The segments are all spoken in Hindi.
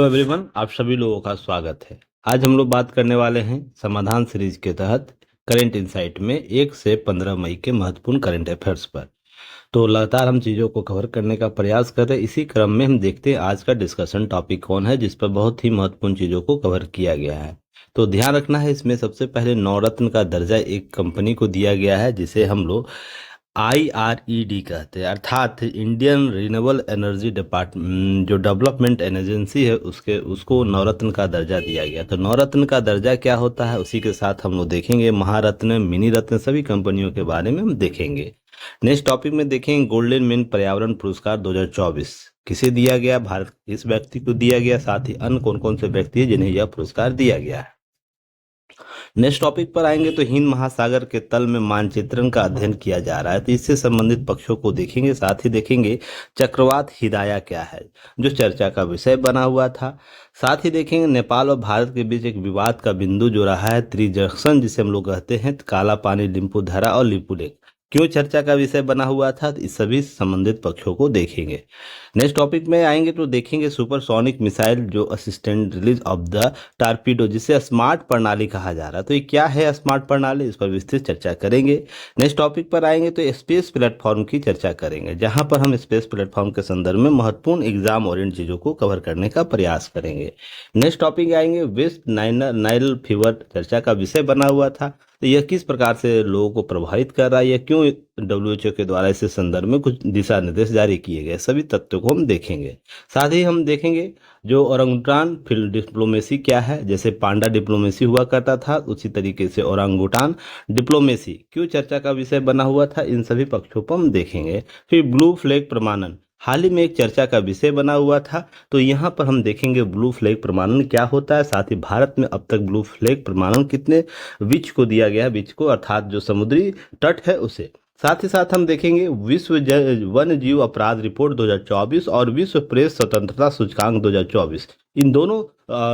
हेलो एवरीवन, आप सभी लोगों का स्वागत है। आज हम लोग बात करने वाले हैं समाधान सीरीज के तहत करंट इंसाइट में 1 से 15 मई के महत्वपूर्ण करंट अफेयर्स पर। तो लगातार हम चीज़ों को कवर करने का प्रयास कर रहे हैं। इसी क्रम में हम देखते हैं आज का डिस्कशन टॉपिक कौन है, जिस पर बहुत ही महत्वपूर्ण चीज़ों को कवर किया गया है। तो ध्यान रखना है, इसमें सबसे पहले नवरत्न का दर्जा एक कंपनी को दिया गया है जिसे हम लोग IRED कहते हैं, अर्थात इंडियन रिन्यूएबल एनर्जी डिपार्टमेंट जो डेवलपमेंट एजेंसी है उसको नवरत्न का दर्जा दिया गया। तो नवरत्न का दर्जा क्या होता है, उसी के साथ हम लोग देखेंगे महारत्न, मिनी रत्न, सभी कंपनियों के बारे में हम देखेंगे। नेक्स्ट टॉपिक में देखेंगे गोल्डन मैन पर्यावरण पुरस्कार 2024 किसे दिया गया। भारत इस व्यक्ति को दिया गया, साथ ही अन्य कौन कौन से व्यक्ति हैं जिन्हें यह पुरस्कार दिया गया है। नेक्स्ट टॉपिक पर आएंगे तो हिंद महासागर के तल में मानचित्रण का अध्ययन किया जा रहा है, तो इससे संबंधित पक्षों को देखेंगे। साथ ही देखेंगे चक्रवात हिदाया क्या है, जो चर्चा का विषय बना हुआ था। साथ ही देखेंगे नेपाल और भारत के बीच एक विवाद का बिंदु जो रहा है त्रिजंक्शन, जिसे हम लोग कहते हैं, काला पानी, लिम्पुधरा और लिपुलेख, क्यों चर्चा का विषय बना हुआ था। तो इस सभी संबंधित पक्षों को देखेंगे। नेक्स्ट टॉपिक में आएंगे तो देखेंगे सुपरसोनिक मिसाइल जो assistant release of the torpedo, जिसे स्मार्ट प्रणाली कहा जा रहा है। तो ये क्या है स्मार्ट प्रणाली, इस पर विस्तृत चर्चा करेंगे। नेक्स्ट टॉपिक पर आएंगे तो स्पेस प्लेटफॉर्म की चर्चा करेंगे, जहां पर हम स्पेस प्लेटफॉर्म के संदर्भ में महत्वपूर्ण एग्जाम ओरिएंट चीजों को कवर करने का प्रयास करेंगे। नेक्स्ट टॉपिक आएंगे वेस्ट नाइल फीवर, चर्चा का विषय बना हुआ था, तो यह किस प्रकार से लोगों को प्रभावित कर रहा है, यह क्यों WHO के द्वारा इस संदर्भ में कुछ दिशा निर्देश जारी किए गए, सभी तथ्यों को हम देखेंगे। साथ ही हम देखेंगे जो ओरंगुटान फील्ड डिप्लोमेसी क्या है, जैसे पांडा डिप्लोमेसी हुआ करता था, उसी तरीके से ओरंगुटान डिप्लोमेसी क्यों चर्चा का विषय बना हुआ था, इन सभी पक्षों पर हम देखेंगे। फिर ब्लू फ्लैग प्रमाणन हाल ही में एक चर्चा का विषय बना हुआ था, तो यहाँ पर हम देखेंगे ब्लू फ्लैग प्रमाणन क्या होता है। साथ ही भारत में अब तक ब्लू फ्लैग प्रमाणन कितने बीच को दिया गया है, बीच को अर्थात जो समुद्री तट है उसे। साथ ही साथ हम देखेंगे विश्व वन्य जीव अपराध रिपोर्ट 2024 और विश्व प्रेस स्वतंत्रता सूचकांक 2024, इन दोनों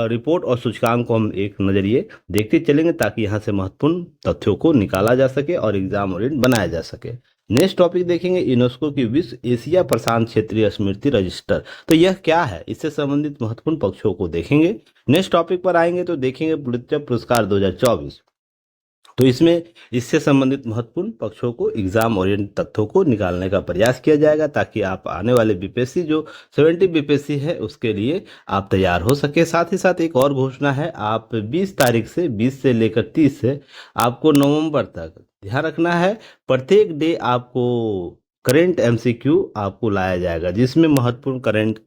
रिपोर्ट और सूचकांक को हम एक नजरिए देखते चलेंगे, ताकि यहाँ से महत्वपूर्ण तथ्यों को निकाला जा सके और एग्जाम ओरिएंट बनाया जा सके। नेक्स्ट टॉपिक देखेंगे यूनेस्को की विश्व एशिया प्रशांत क्षेत्रीय स्मृति रजिस्टर, तो यह क्या है, इससे संबंधित महत्वपूर्ण पक्षों को देखेंगे। नेक्स्ट टॉपिक पर आएंगे तो देखेंगे पुलित्जर पुरस्कार 2024, तो इसमें इससे संबंधित महत्वपूर्ण पक्षों को एग्जाम ओरिएंट तथ्यों को निकालने का प्रयास किया जाएगा, ताकि आप आने वाले बीपीएससी जो 70 बीपीएससी है उसके लिए आप तैयार हो सके। साथ ही साथ एक और घोषणा है, आप 20 तारीख से 20 से लेकर 30 से आपको नवंबर तक ध्यान रखना है, प्रत्येक डे आपको करेंट एमसीक्यू आपको लाया जाएगा, जिसमें महत्वपूर्ण करेंट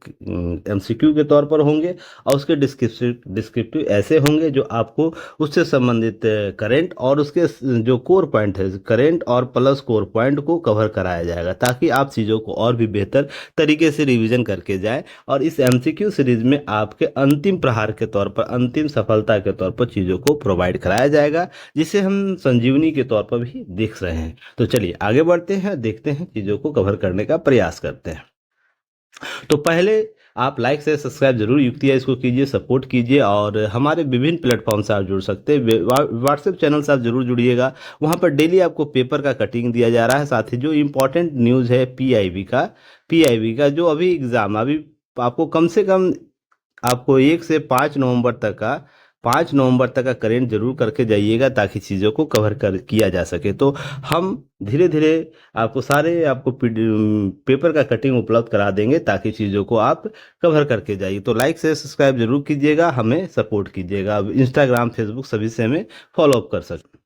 एमसीक्यू के तौर पर होंगे और उसके डिस्क्रिप्टिव ऐसे होंगे जो आपको उससे संबंधित करेंट और उसके जो कोर पॉइंट है, करेंट और प्लस कोर पॉइंट को कवर कराया जाएगा, ताकि आप चीज़ों को और भी बेहतर तरीके से रिवीजन करके जाएं और इस एमसीक्यू सीरीज में आपके अंतिम प्रहार के तौर पर, अंतिम सफलता के तौर पर चीज़ों को प्रोवाइड कराया जाएगा, जिसे हम संजीवनी के तौर पर भी देख रहे हैं। तो चलिए आगे बढ़ते हैं, देखते हैं, चीज़ों को कवर करने का प्रयास करते हैं। तो पहले आप लाइक से सब्सक्राइब जरूर युक्तिया इसको कीजिए, सपोर्ट कीजिए, और हमारे विभिन्न प्लेटफॉर्म से आप जुड़ सकते हैं। व्हाट्सएप चैनल से आप जरूर जुड़िएगा, वहाँ पर डेली आपको पेपर का कटिंग दिया जा रहा है। साथ ही जो इम्पोर्टेंट न्यूज़ है पीआईबी का जो अभी एग्ज़ाम, अभी आपको कम से कम आपको 1 से 5 नवंबर तक का करेंट जरूर करके जाइएगा, ताकि चीज़ों को कवर कर किया जा सके। तो हम धीरे धीरे आपको पेपर का कटिंग उपलब्ध करा देंगे, ताकि चीज़ों को आप कवर करके जाइए। तो लाइक से सब्सक्राइब जरूर कीजिएगा, हमें सपोर्ट कीजिएगा, इंस्टाग्राम, फेसबुक सभी से हमें फॉलोअप कर सकते।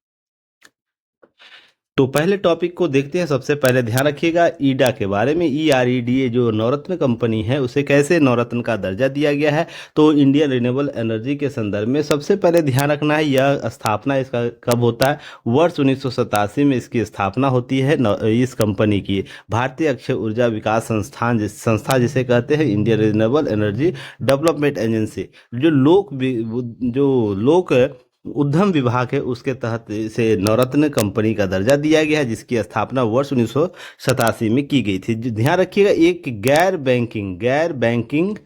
तो पहले टॉपिक को देखते हैं। सबसे पहले ध्यान रखिएगा ईडा के बारे में। EREDA जो नवरत्न कंपनी है, उसे कैसे नवरत्न का दर्जा दिया गया है, तो इंडियन रिन्यूएबल एनर्जी के संदर्भ में सबसे पहले ध्यान रखना है, यह स्थापना इसका कब होता है, वर्ष 1987 में इसकी स्थापना होती है। इस कंपनी की भारतीय अक्षय ऊर्जा विकास संस्था जिसे कहते हैं Indian renewable energy development agency, जो लोक उद्यम विभाग है, उसके तहत इसे नवरत्न कंपनी का दर्जा दिया गया है, जिसकी स्थापना वर्ष 1987 में की गई थी। ध्यान रखिएगा, एक गैर बैंकिंग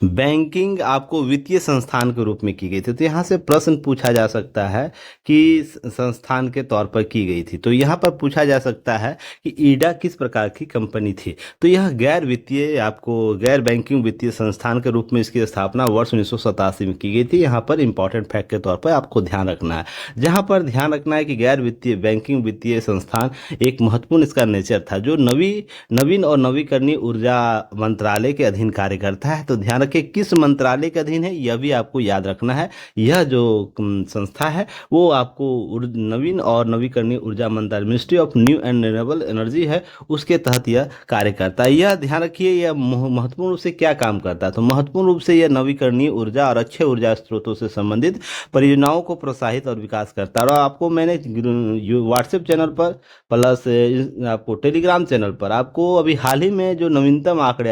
बैंकिंग आपको वित्तीय संस्थान के रूप में की गई थी, तो यहाँ से प्रश्न पूछा जा सकता है कि संस्थान के तौर पर की गई थी। तो यहाँ पर पूछा जा सकता है कि ईडा किस प्रकार की कंपनी थी। तो यह गैर वित्तीय, आपको गैर बैंकिंग वित्तीय संस्थान के रूप में इसकी स्थापना वर्ष 1987 में की गई थी। यहाँ पर इंपॉर्टेंट फैक्ट के तौर पर आपको ध्यान रखना है, जहाँ पर ध्यान रखना है कि गैर वित्तीय बैंकिंग वित्तीय संस्थान एक महत्वपूर्ण इसका नेचर था, जो नवीन और नवीकरणीय ऊर्जा मंत्रालय के अधीन कार्य करता है। तो ध्यान रखिए किस मंत्रालय के अधीन है, यह भी आपको याद रखना है। यह जो संस्था है वो आपको नवीन और नवीकरणीय ऊर्जा मंत्रालय, ministry of new and renewable energy है, उसके तहत यह कार्य करता है। यह ध्यान रखिए यह महत्वपूर्ण रूप से क्या काम करता है। तो महत्वपूर्ण रूप से यह नवीकरणीय ऊर्जा और अच्छे ऊर्जा स्रोतों से संबंधित परियोजनाओं को प्रोत्साहित और विकास करता है। और आपको मैंने व्हाट्सएप चैनल पर प्लस आपको टेलीग्राम चैनल पर आपको अभी हाल ही में जो नवीनतम आंकड़े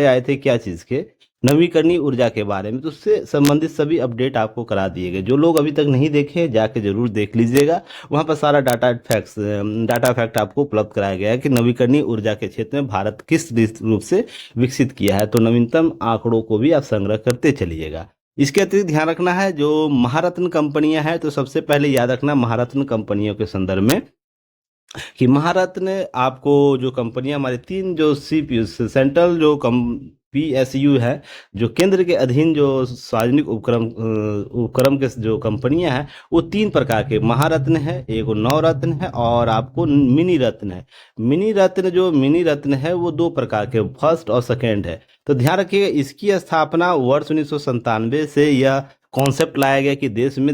आए थे क्या चीज़ के, नवीकरणीय ऊर्जा के बारे में, तो उससे संबंधित सभी अपडेट आपको करा दिए गए। जो लोग अभी तक नहीं देखे जाके जरूर देख लीजिएगा, वहाँ पर सारा डाटा फैक्ट आपको उपलब्ध कराया गया है कि नवीकरणीय ऊर्जा के क्षेत्र में भारत किस रूप से विकसित किया है। तो नवीनतम आंकड़ों को भी आप संग्रह करते चलिएगा। इसके अतिरिक्त ध्यान रखना है जो महारत्न कंपनियां हैं, तो सबसे पहले याद रखना महारत्न कंपनियों के संदर्भ में कि महारत्न आपको जो कंपनियां हमारे तीन जो सीपीयू सेंट्रल जो पीएसयू है, जो केंद्र के अधीन जो सार्वजनिक उपक्रम के जो कंपनियां हैं वो तीन प्रकार के महारत्न है, एक नवरत्न है और आपको मिनी रत्न है। मिनी रत्न है वो दो प्रकार के, फर्स्ट और सेकेंड है। तो ध्यान रखिएगा इसकी स्थापना वर्ष 1997 से यह कॉन्सेप्ट लाया गया कि देश में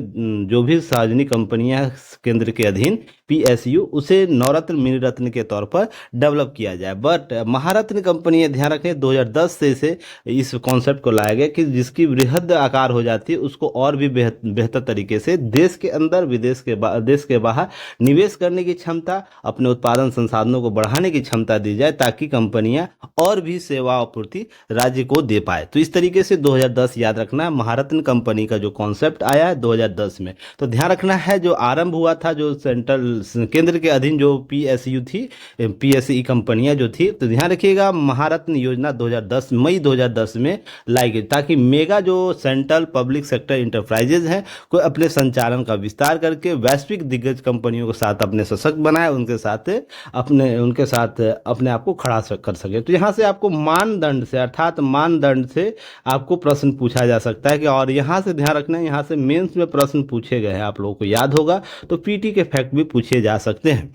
जो भी सार्वजनिक कंपनियां केंद्र के अधीन पीएसयू, उसे नवरत्न मिनी रत्न के तौर पर डेवलप किया जाए। बट महारत्न कंपनी, ध्यान रखें 2010 से इसे इस कॉन्सेप्ट को लाया गया कि जिसकी बृहद आकार हो जाती है उसको और भी बेहतर तरीके से देश के अंदर देश के बाहर निवेश करने की क्षमता, अपने उत्पादन संसाधनों को बढ़ाने की क्षमता दी जाए, ताकि कंपनियां और भी सेवा आपूर्ति राज्य को दे पाए। तो इस तरीके से 2010 याद रखना, महारत्न कंपनी का जो कॉन्सेप्ट आया है 2010 में। तो ध्यान रखना है जो आरंभ हुआ था, जो सेंट्रल केंद्र के अधीन जो पीएसयू थी, पीएसई कंपनियां जो थी, तो ध्यान रखिएगा महारत्न योजना 2010 मई 2010 में लाई गई, ताकि मेगा जो सेंट्रल पब्लिक सेक्टर इंटरप्राइजेज हैं को अपने संचालन का विस्तार करके वैश्विक दिग्गज कंपनियों के साथ अपने सशक्त बनाए, उनके साथ अपने आप को खड़ा कर सके। तो यहाँ से आपको मानदंड से आपको प्रश्न पूछा जा सकता है कि, और यहाँ से ध्यान रखना है यहाँ से मेंस में प्रश्न पूछे गए हैं, आप लोगों को याद होगा। तो पीटी के फैक्ट भी पूछे जा सकते हैं,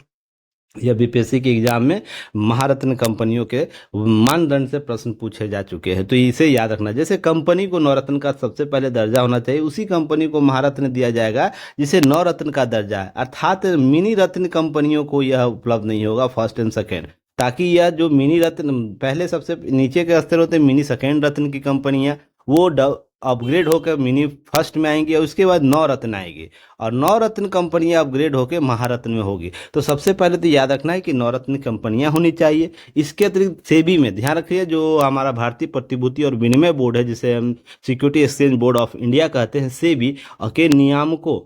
या बीपीएससी के एग्जाम में महारत्न कंपनियों के मानदंड से प्रश्न पूछे जा चुके हैं। तो इसे याद रखना, जैसे कंपनी को नवरत्न का सबसे पहले दर्जा होना चाहिए, उसी कंपनी को महारत्न दिया जाएगा जिसे नवरत्न का दर्जा है। अर्थात मिनी रत्न कंपनियों को यह उपलब्ध नहीं होगा फर्स्ट एंड सेकेंड, ताकि यह जो मिनी रत्न पहले सबसे नीचे के स्तर होते हैं, मिनी सेकेंड रत्न की कंपनियां, वो अपग्रेड होकर मिनी फर्स्ट में आएंगी और उसके बाद नवरत्न आएगी, और नवरत्न कंपनियां अपग्रेड होकर महारत्न में होगी। तो सबसे पहले तो याद रखना है कि नवरत्न कंपनियां होनी चाहिए। इसके अतिरिक्त सेबी में ध्यान रखिए, जो हमारा भारतीय प्रतिभूति और विनिमय बोर्ड है, जिसे हम security exchange board of India कहते हैं, सेबी के नियामकों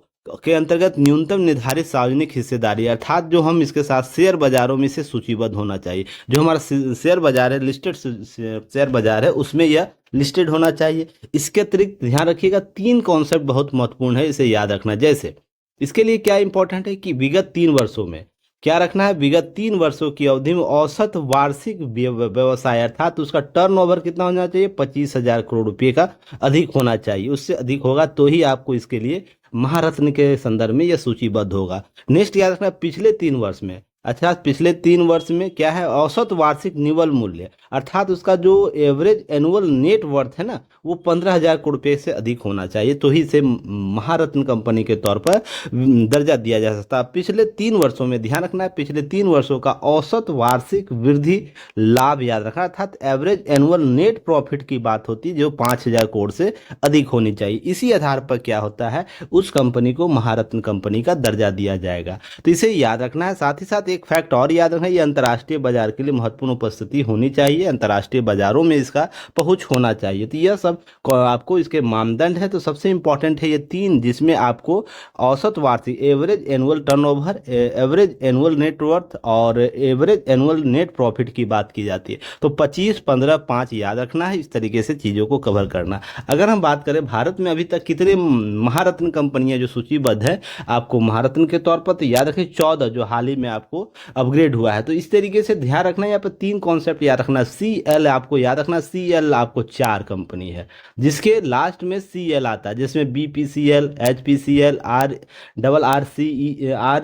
के अंतर्गत न्यूनतम निर्धारित सार्वजनिक हिस्सेदारी, अर्थात जो हम इसके साथ शेयर बाजारों में से सूचीबद्ध होना चाहिए। जो हमारा शेयर बाजार है, लिस्टेड शेयर बाजार है, उसमें यह लिस्टेड होना चाहिए। इसके अतिरिक्त ध्यान रखिएगा तीन कॉन्सेप्ट बहुत महत्वपूर्ण है, इसे याद रखना। जैसे इसके लिए क्या इंपॉर्टेंट है कि विगत 3 वर्षों में क्या रखना है, विगत 3 वर्षों की अवधि में औसत वार्षिक व्यवसाय, अर्थात उसका टर्नओवर कितना होना चाहिए, 25,000 करोड़ रुपए का अधिक होना चाहिए। उससे अधिक होगा तो ही आपको इसके लिए महारत्न के संदर्भ में यह सूचीबद्ध होगा। नेक्स्ट याद रखना, पिछले 3 वर्ष में, अच्छा पिछले 3 वर्ष में क्या है, औसत वार्षिक निवल मूल्य, अर्थात उसका जो एवरेज एनुअल नेट वर्थ है ना, वो 15,000 करोड़ रुपए से अधिक होना चाहिए, तो ही इसे महारत्न कंपनी के तौर पर दर्जा दिया जा सकता है। पिछले 3 वर्षों में ध्यान रखना है, पिछले 3 वर्षों का औसत वार्षिक वृद्धि लाभ याद रखना, अर्थात एवरेज एनुअल नेट प्रॉफिट की बात होती है, जो 5,000 करोड़ से अधिक होनी चाहिए। इसी आधार पर क्या होता है, उस कंपनी को महारत्न कंपनी का दर्जा दिया जाएगा। तो इसे याद रखना है। साथ ही साथ एक फैक्ट और याद रखना, ये अंतर्राष्ट्रीय बाजार के लिए महत्वपूर्ण उपस्थिति होनी चाहिए, अंतर्राष्ट्रीय बाजारों में इसका पहुंच होना चाहिए। तो यह सब आपको इसके मानदंड है। तो सबसे इंपॉर्टेंट है ये तीन, जिसमें आपको औसत वार्षिक average annual turnover, average annual net worth और एवरेज एनुअल नेट प्रॉफिट की बात की जाती है। तो 25, 15, 5 याद रखना है, इस तरीके से चीज़ों को कवर करना। अगर हम बात करें भारत में अभी तक कितने महारत्न कंपनियां जो सूचीबद्ध है आपको महारत्न के तौर पर, तो याद रखें 14 जो हाल ही में आपको अपग्रेड हुआ है। तो इस तरीके से ध्यान रखना, यहाँ पर तीन कॉन्सेप्ट याद रखना। सी एल आपको याद रखना, सी एल आपको 4 कंपनी है जिसके लास्ट में सी एल आता है, जिसमें B P C L, H P C L, R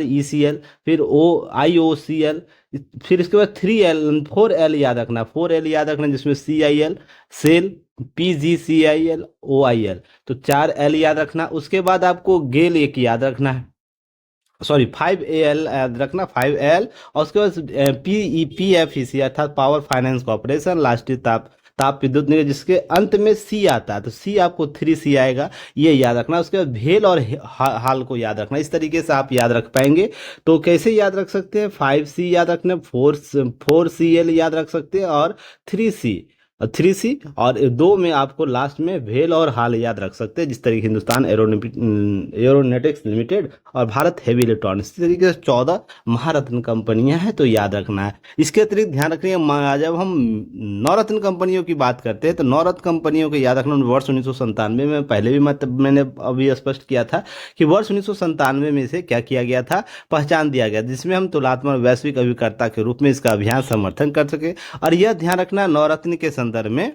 E C L, फिर ओ आई ओ सी एल, फिर इसके बाद 3 एल 4 एल याद रखना, 4 एल याद रखना, जिसमें C I L, SAIL, P G C I L, O I L. तो 4 एल याद रखना। उसके बाद आपको गेल एक याद रखना है, सॉरी 5 एल याद रखना, 5 एल। और उसके बाद P E P F E C अर्थात पावर फाइनेंस कॉर्पोरेशन, राष्ट्रीय ताप ताप विद्युत निगम, जिसके अंत में सी आता है। तो सी आपको 3 सी आएगा, ये याद रखना। उसके बाद भेल और हाल को याद रखना। इस तरीके से आप याद रख पाएंगे। तो कैसे याद रख सकते हैं, 5 सी याद रखना, 4 सी एल याद रख सकते हैं, और 3 सी, 3 सी और दो में आपको लास्ट में भेल और हाल याद रख सकते हैं, जिस तरीके हिंदुस्तान एरोनॉटिक्स लिमिटेड और भारत हेवी इलेक्ट्रॉनिक्स, इस तरीके से 14 महारत्न कंपनियां हैं। तो याद रखना है। इसके अतिरिक्त ध्यान रखिए, जब हम नवरत्न कंपनियों की बात करते हैं तो नवरत्न कंपनियों को याद रखना। वर्ष 1997 में, पहले भी मैंने अभी स्पष्ट किया था कि वर्ष 1997 में इसे क्या किया गया था, पहचान दिया गया, जिसमें हम तुलनात्मक वैश्विक अभिकर्ता के रूप में इसका अभियान समर्थन कर सके। और यह ध्यान रखना, नवरत्न के संदर्भ में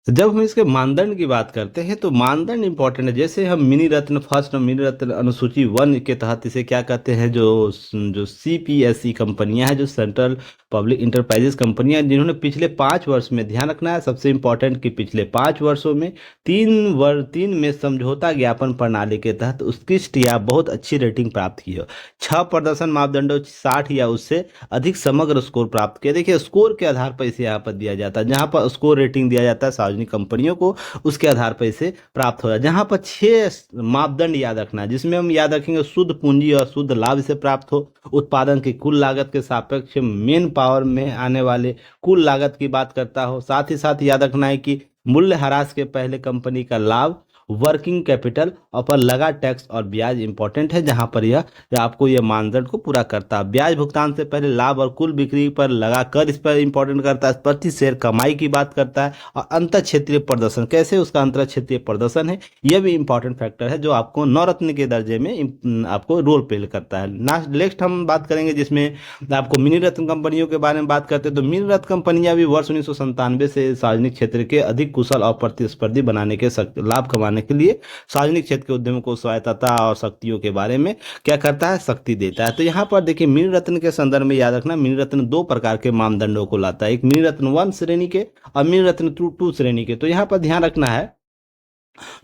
जब हम इसके मानदंड की बात करते हैं तो मानदंड इंपॉर्टेंट है। जैसे हम मिनी रत्न फर्स्ट और मिनी रत्न अनुसूची 1 के तहत इसे क्या कहते हैं, जो जो सीपीएसई कंपनियां हैं, जो सेंट्रल पब्लिक इंटरप्राइजेस कंपनियां, जिन्होंने पिछले 5 वर्ष में, ध्यान रखना है सबसे इंपॉर्टेंट कि पिछले 5 वर्षों में 3 में समझौता ज्ञापन प्रणाली के तहत उत्कृष्ट या बहुत अच्छी रेटिंग प्राप्त की हो, 6 प्रदर्शन मापदंडों 60 या उससे अधिक समग्र स्कोर प्राप्त किया। देखिए स्कोर के आधार पर इसे यहाँ पर दिया जाता है, जहाँ पर स्कोर रेटिंग दिया जाता है सार्वजनिक कंपनियों को, उसके आधार पर इसे प्राप्त हो जाए। जहाँ पर 6 मापदंड याद रखना है, जिसमें हम याद रखेंगे शुद्ध पूंजी और शुद्ध लाभ से प्राप्त हो, उत्पादन की कुल लागत के सापेक्ष मेन पावर में आने वाले कुल लागत की बात करता हो, साथ ही साथ याद रखना है कि मूल्य ह्रास के पहले कंपनी का लाभ, वर्किंग कैपिटल और पर लगा टैक्स और ब्याज इंपॉर्टेंट है, जहां पर यह आपको यह मानदंड को पूरा करता है। ब्याज भुगतान से पहले लाभ और कुल बिक्री पर लगा कर इस पर इंपॉर्टेंट करता है, प्रति शेयर कमाई की बात करता है, और अंतर क्षेत्रीय प्रदर्शन, कैसे उसका अंतर क्षेत्रीय प्रदर्शन है, यह भी इंपॉर्टेंट फैक्टर है जो आपको नवरत्न के दर्जे में आपको रोल प्ले करता है। नेक्स्ट हम बात करेंगे जिसमें आपको मिनी रत्न कंपनियों के बारे में बात करते हैं। तो मिनी रत्न कंपनियां भी वर्ष 1997 से सार्वजनिक क्षेत्र के अधिक कुशल और प्रतिस्पर्धी बनाने के लाभ कमाने के लिए सार्वजनिक क्षेत्र के उद्यमों को स्वायत्तता और शक्तियों के बारे में क्या करता है, शक्ति देता है। तो यहाँ पर देखिए मिनी रत्न के संदर्भ में याद रखना, मिनी रत्न 2 प्रकार के मानदंडों को लाता है, एक मिनी रत्न 1 श्रेणी के और मिनी रत्न 2 श्रेणी के। तो यहाँ पर ध्यान रखना है,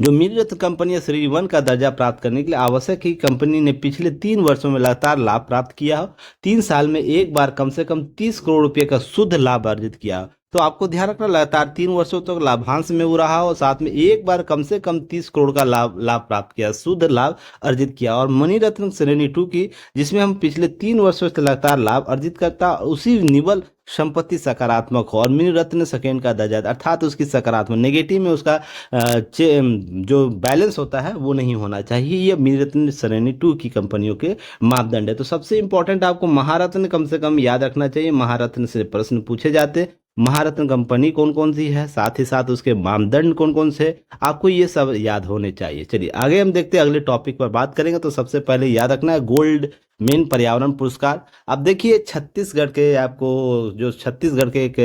जो मिनी रत्न कंपनी श्रेणी 1 का दर्जा प्राप्त करने के लिए आवश्यक है कि कंपनी ने पिछले 3 वर्षों में लगातार लाभ प्राप्त किया हो, 3 साल में एक बार कम से कम 30 करोड़ रुपए का शुद्ध लाभ अर्जित किया हो। तो आपको ध्यान रखना, लगातार 3 वर्षों तक लाभांश में वो रहा हो, साथ में एक बार कम से कम 30 करोड़ का लाभ प्राप्त किया, शुद्ध लाभ अर्जित किया। और मनी रत्न श्रेणी 2 की, जिसमें हम पिछले 3 वर्षों से लगातार लाभ अर्जित करता, उसी निवल संपत्ति सकारात्मक हो, और मिनी रत्न सेकेंड का दर्जा अर्थात उसकी सकारात्मक, नेगेटिव में उसका जो बैलेंस होता है वो नहीं होना चाहिए। ये मिनी रत्न श्रेणी 2 की कंपनियों के मापदंड है। तो सबसे इंपॉर्टेंट आपको महारत्न कम से कम याद रखना चाहिए, महारत्न से प्रश्न पूछे जाते, महारत्न कंपनी कौन कौन सी है, साथ ही साथ उसके मानदंड कौन कौन से, आपको ये सब याद होने चाहिए। चलिए आगे हम देखते हैं, अगले टॉपिक पर बात करेंगे। तो सबसे पहले याद रखना है गोल्ड मेन पर्यावरण पुरस्कार। अब देखिए छत्तीसगढ़ के, आपको जो छत्तीसगढ़ के एक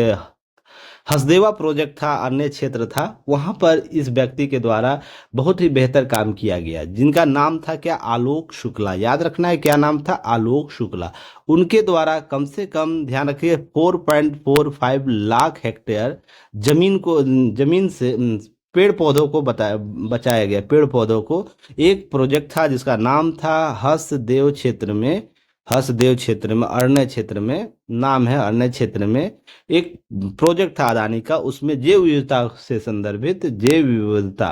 हसदेवा प्रोजेक्ट था, अन्य क्षेत्र था, वहां पर इस व्यक्ति के द्वारा बहुत ही बेहतर काम किया गया, जिनका नाम था क्या, आलोक शुक्ला। याद रखना है क्या नाम था, आलोक शुक्ला। उनके द्वारा कम से कम ध्यान रखिए 4.45 लाख हेक्टेयर जमीन से पेड़ पौधों को बचाया गया, पेड़ पौधों को। एक प्रोजेक्ट था जिसका नाम था हसदेव क्षेत्र में अरण्य क्षेत्र में, नाम है अरण्य क्षेत्र में, एक प्रोजेक्ट था अदानी का, उसमें जैव विविधता से संदर्भित, जैव विविधता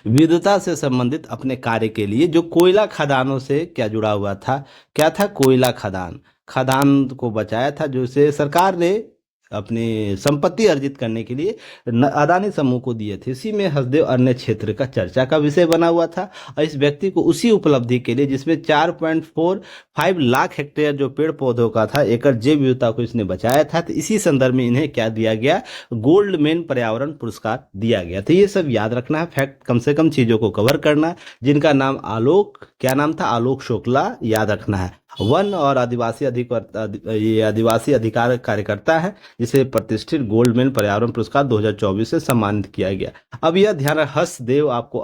विविधता से संबंधित अपने कार्य के लिए जो कोयला खदानों से क्या जुड़ा हुआ था, क्या था, कोयला खदान, खदान को बचाया था, जो से सरकार ने अपनी संपत्ति अर्जित करने के लिए अदानी समूह को दिए थे। इसी में हसदेव अन्य क्षेत्र का चर्चा का विषय बना हुआ था। और इस व्यक्ति को उसी उपलब्धि के लिए, जिसमें 4.45 लाख हेक्टेयर जो पेड़ पौधों का था, एकड़ जैव विविधता को इसने बचाया था, तो इसी संदर्भ में इन्हें क्या दिया गया, गोल्ड मैन पर्यावरण पुरस्कार दिया गया। तो ये सब याद रखना है, फैक्ट कम से कम चीजों को कवर करना है। जिनका नाम आलोक, क्या नाम था, आलोक शुक्ला, याद रखना है। वन और ये आदिवासी अधिकार कार्यकर्ता है, जिसे प्रतिष्ठित गोल्डमैन पर्यावरण पुरस्कार 2024 से सम्मानित किया गया। अब यह ध्यान हर्षदेव आपको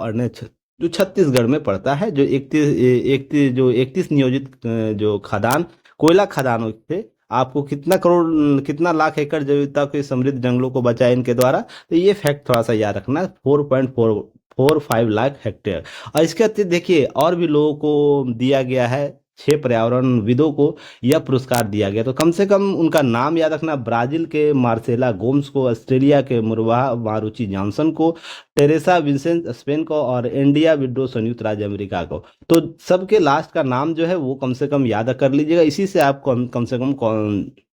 जो छत्तीसगढ़ में पड़ता है, जो 31 नियोजित जो खदान, कोयला खदानों थे, आपको कितना लाख एकड़ जैव विविधता के समृद्ध जंगलों को बचाया इनके द्वारा। तो ये फैक्ट थोड़ा सा याद रखना, 4.45 लाख हेक्टेयर। और इसके अतिरिक्त देखिए और भी लोगों को दिया गया है, 6 पर्यावरणविदों को यह पुरस्कार दिया गया। तो कम से कम उनका नाम याद रखना, ब्राजील के मार्सेला गोम्स को, ऑस्ट्रेलिया के मुरवाह मारुचि जॉनसन को, टेरेसा विंसेंट स्पेन को, और इंडिया विड्रो संयुक्त राज्य अमेरिका को। तो सबके लास्ट का नाम जो है वो कम से कम याद कर लीजिएगा। इसी से आप कम से कम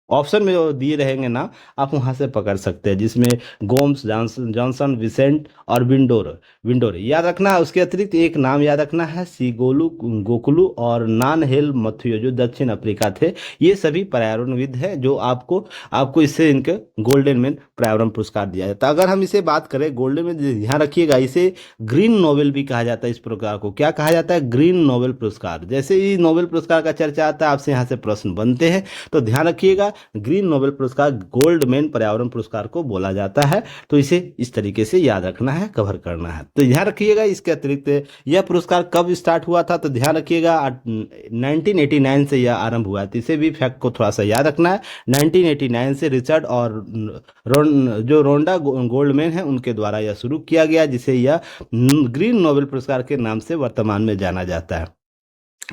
ऑप्शन में जो दिए रहेंगे ना, आप वहां से पकड़ सकते हैं, जिसमें गोम्स, जॉनसन, विसेंट और विंडोर याद रखना है। उसके अतिरिक्त एक नाम याद रखना है, सीगोलू गोकुलू और नान हेल मथुयो, जो दक्षिण अफ्रीका थे। ये सभी पर्यावरणविद हैं, जो आपको इससे इनके गोल्डन मैन पर्यावरण पुरस्कार दिया जाता है। अगर हम इसे बात करें गोल्डन मैन, ध्यान रखिएगा, इसे ग्रीन नोबेल भी कहा जाता है। इस पुरस्कार को क्या कहा जाता है, ग्रीन नोबेल पुरस्कार। जैसे ही नोबेल पुरस्कार का चर्चा आता है, आपसे यहाँ से प्रश्न बनते हैं, तो ध्यान रखिएगा, ग्रीन नोबेल पुरस्कार गोल्ड मैन पर्यावरण पुरस्कार को बोला जाता है। तो इसे इस तरीके से याद रखना है, कवर करना है। तो ध्यान रखिएगा। इसके अतिरिक्त यह पुरस्कार कब स्टार्ट हुआ था, तो ध्यान रखिएगा 1989 से यह आरंभ हुआ था। इसे भी फैक्ट को थोड़ा सा याद रखना है। 1989 से रिचर्ड और जो रोंडा गोल्डमैन है, उनके द्वारा यह शुरू किया गया, जिसे यह ग्रीन नोबेल पुरस्कार के नाम से वर्तमान में जाना जाता है।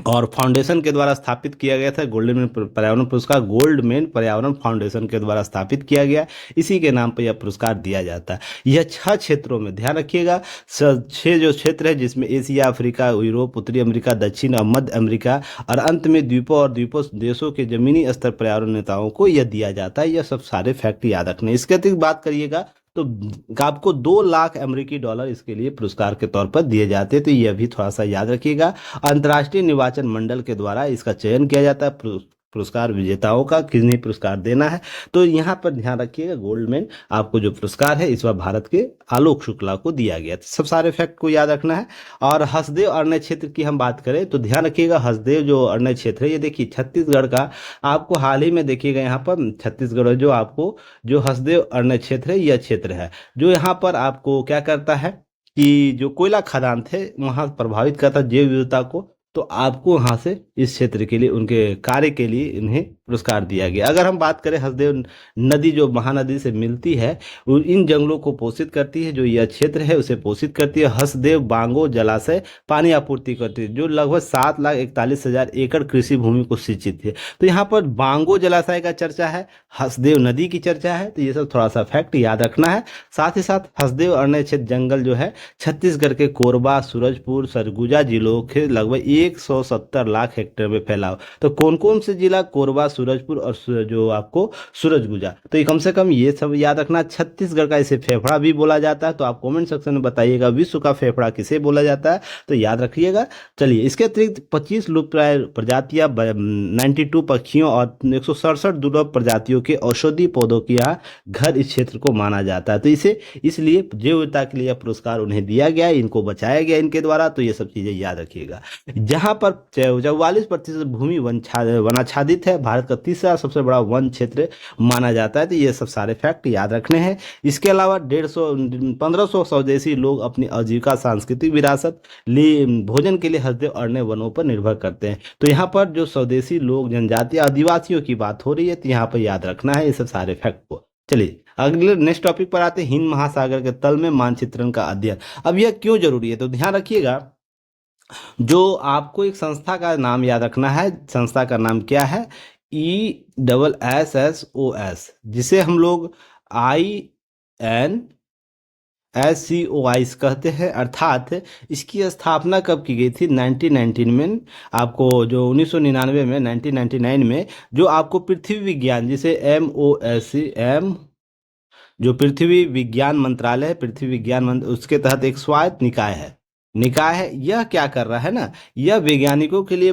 और फाउंडेशन के द्वारा स्थापित किया गया था। गोल्डमैन पर्यावरण पुरस्कार गोल्डमैन पर्यावरण फाउंडेशन के द्वारा स्थापित किया गया, इसी के नाम पर यह पुरस्कार दिया जाता है। यह 6 क्षेत्रों में, ध्यान रखिएगा, 6 जो क्षेत्र है, जिसमें एशिया, अफ्रीका, यूरोप, उत्तरी अमेरिका, दक्षिण और मध्य अमेरिका, और अंत में द्वीपों और द्वीपों देशों के जमीनी स्तर पर्यावरण नेताओं को यह दिया जाता है। यह सब सारे फैक्ट याद रखने। इसके अतिरिक्त बात करिएगा तो आपको 2 लाख अमेरिकी डॉलर इसके लिए पुरस्कार के तौर पर दिए जाते हैं। तो यह भी थोड़ा सा याद रखिएगा। अंतर्राष्ट्रीय निर्वाचन मंडल के द्वारा इसका चयन किया जाता है, पुरस्कार विजेताओं का किन्हें पुरस्कार देना है। तो यहाँ पर ध्यान रखिएगा, गोल्डमैन आपको जो पुरस्कार है इस बार भारत के आलोक शुक्ला को दिया गया। तो सब सारे फैक्ट को याद रखना है। और हसदेव अरण्य क्षेत्र की हम बात करें तो ध्यान रखिएगा, हसदेव जो अरण्य क्षेत्र है, ये देखिए छत्तीसगढ़ का, आपको हाल ही में देखिएगा यहाँ पर छत्तीसगढ़ जो आपको जो हसदेव अरण्य क्षेत्र है, यह क्षेत्र है जो यहाँ पर आपको क्या करता है कि जो कोयला खदान थे वहां प्रभावित करता जैव विविधता को। तो आपको वहां से इस क्षेत्र के लिए, उनके कार्य के लिए इन्हें पुरस्कार दिया गया। अगर हम बात करें, हसदेव नदी जो महानदी से मिलती है, वो इन जंगलों को पोषित करती है। जो यह क्षेत्र है उसे पोषित करती है। हसदेव बांगो जलाशय पानी आपूर्ति करती है, जो लगभग 7,41,000 एकड़ कृषि भूमि को सिंचित है। तो यहाँ पर बांगो जलाशय का चर्चा है, हसदेव नदी की चर्चा है। तो ये सब थोड़ा सा फैक्ट याद रखना है। साथ ही साथ हसदेव अरण्य क्षेत्र जंगल जो है छत्तीसगढ़ के कोरबा, सूरजपुर, सरगुजा जिलों के लगभग 170 लाख हेक्टेयर में फैला हो। तो कौन कौन से जिला, कोरबा, सूरजपुर और जो आपको सूरजगुजा। तो ये कम से कम ये सब याद रखना। छत्तीसगढ़ का इसे फेफड़ा भी बोला जाता है। तो आप कमेंट सेक्शन में बताइएगा विश्व का फेफड़ा किसे बोला जाता है, तो याद रखिएगा। चलिए, इसके अतिरिक्त 25 लुप्तप्राय प्रजातियां, 92 पक्षियों और 167 दुर्लभ प्रजातियों के औषधि पौधों की यहाँ घर इस क्षेत्र को माना जाता है। तो इसे इसलिए जैव विविधता के लिए पुरस्कार उन्हें दिया गया, इनको बचाया गया इनके द्वारा। तो ये सब चीजें याद रखिएगा। जहां पर 44% भूमि वनाच्छादित है, भारत का तीसरा सबसे बड़ा वन क्षेत्र माना जाता है। तो ये सब सारे फैक्ट याद रखने हैं। इसके अलावा 1500 स्वदेशी लोग अपनी आजीविका, सांस्कृतिक विरासत भोजन के लिए हसदेव अरण्य वनों पर निर्भर करते हैं। तो यहाँ पर जो स्वदेशी लोग, जनजाति, आदिवासियों की बात हो रही है, तो यहाँ पर याद रखना है ये सब सारे फैक्ट को। चलिए अगले नेक्स्ट टॉपिक पर आते हैं, हिंद महासागर के तल में मानचित्रण का अध्ययन। अब यह क्यों जरूरी है, तो ध्यान रखिएगा, जो आपको एक संस्था का नाम याद रखना है। संस्था का नाम क्या है, ESSOS, जिसे हम लोग INSS SCOIs कहते हैं। अर्थात इसकी स्थापना कब की गई थी? 1919 में। आपको जो 1999 में, 1999 में जो आपको पृथ्वी विज्ञान, जिसे MOSC जो पृथ्वी विज्ञान मंत्रालय है, पृथ्वी विज्ञान मंत्र, उसके तहत एक स्वायत्त निकाय है। यह क्या कर रहा है ना, यह वैज्ञानिकों के लिए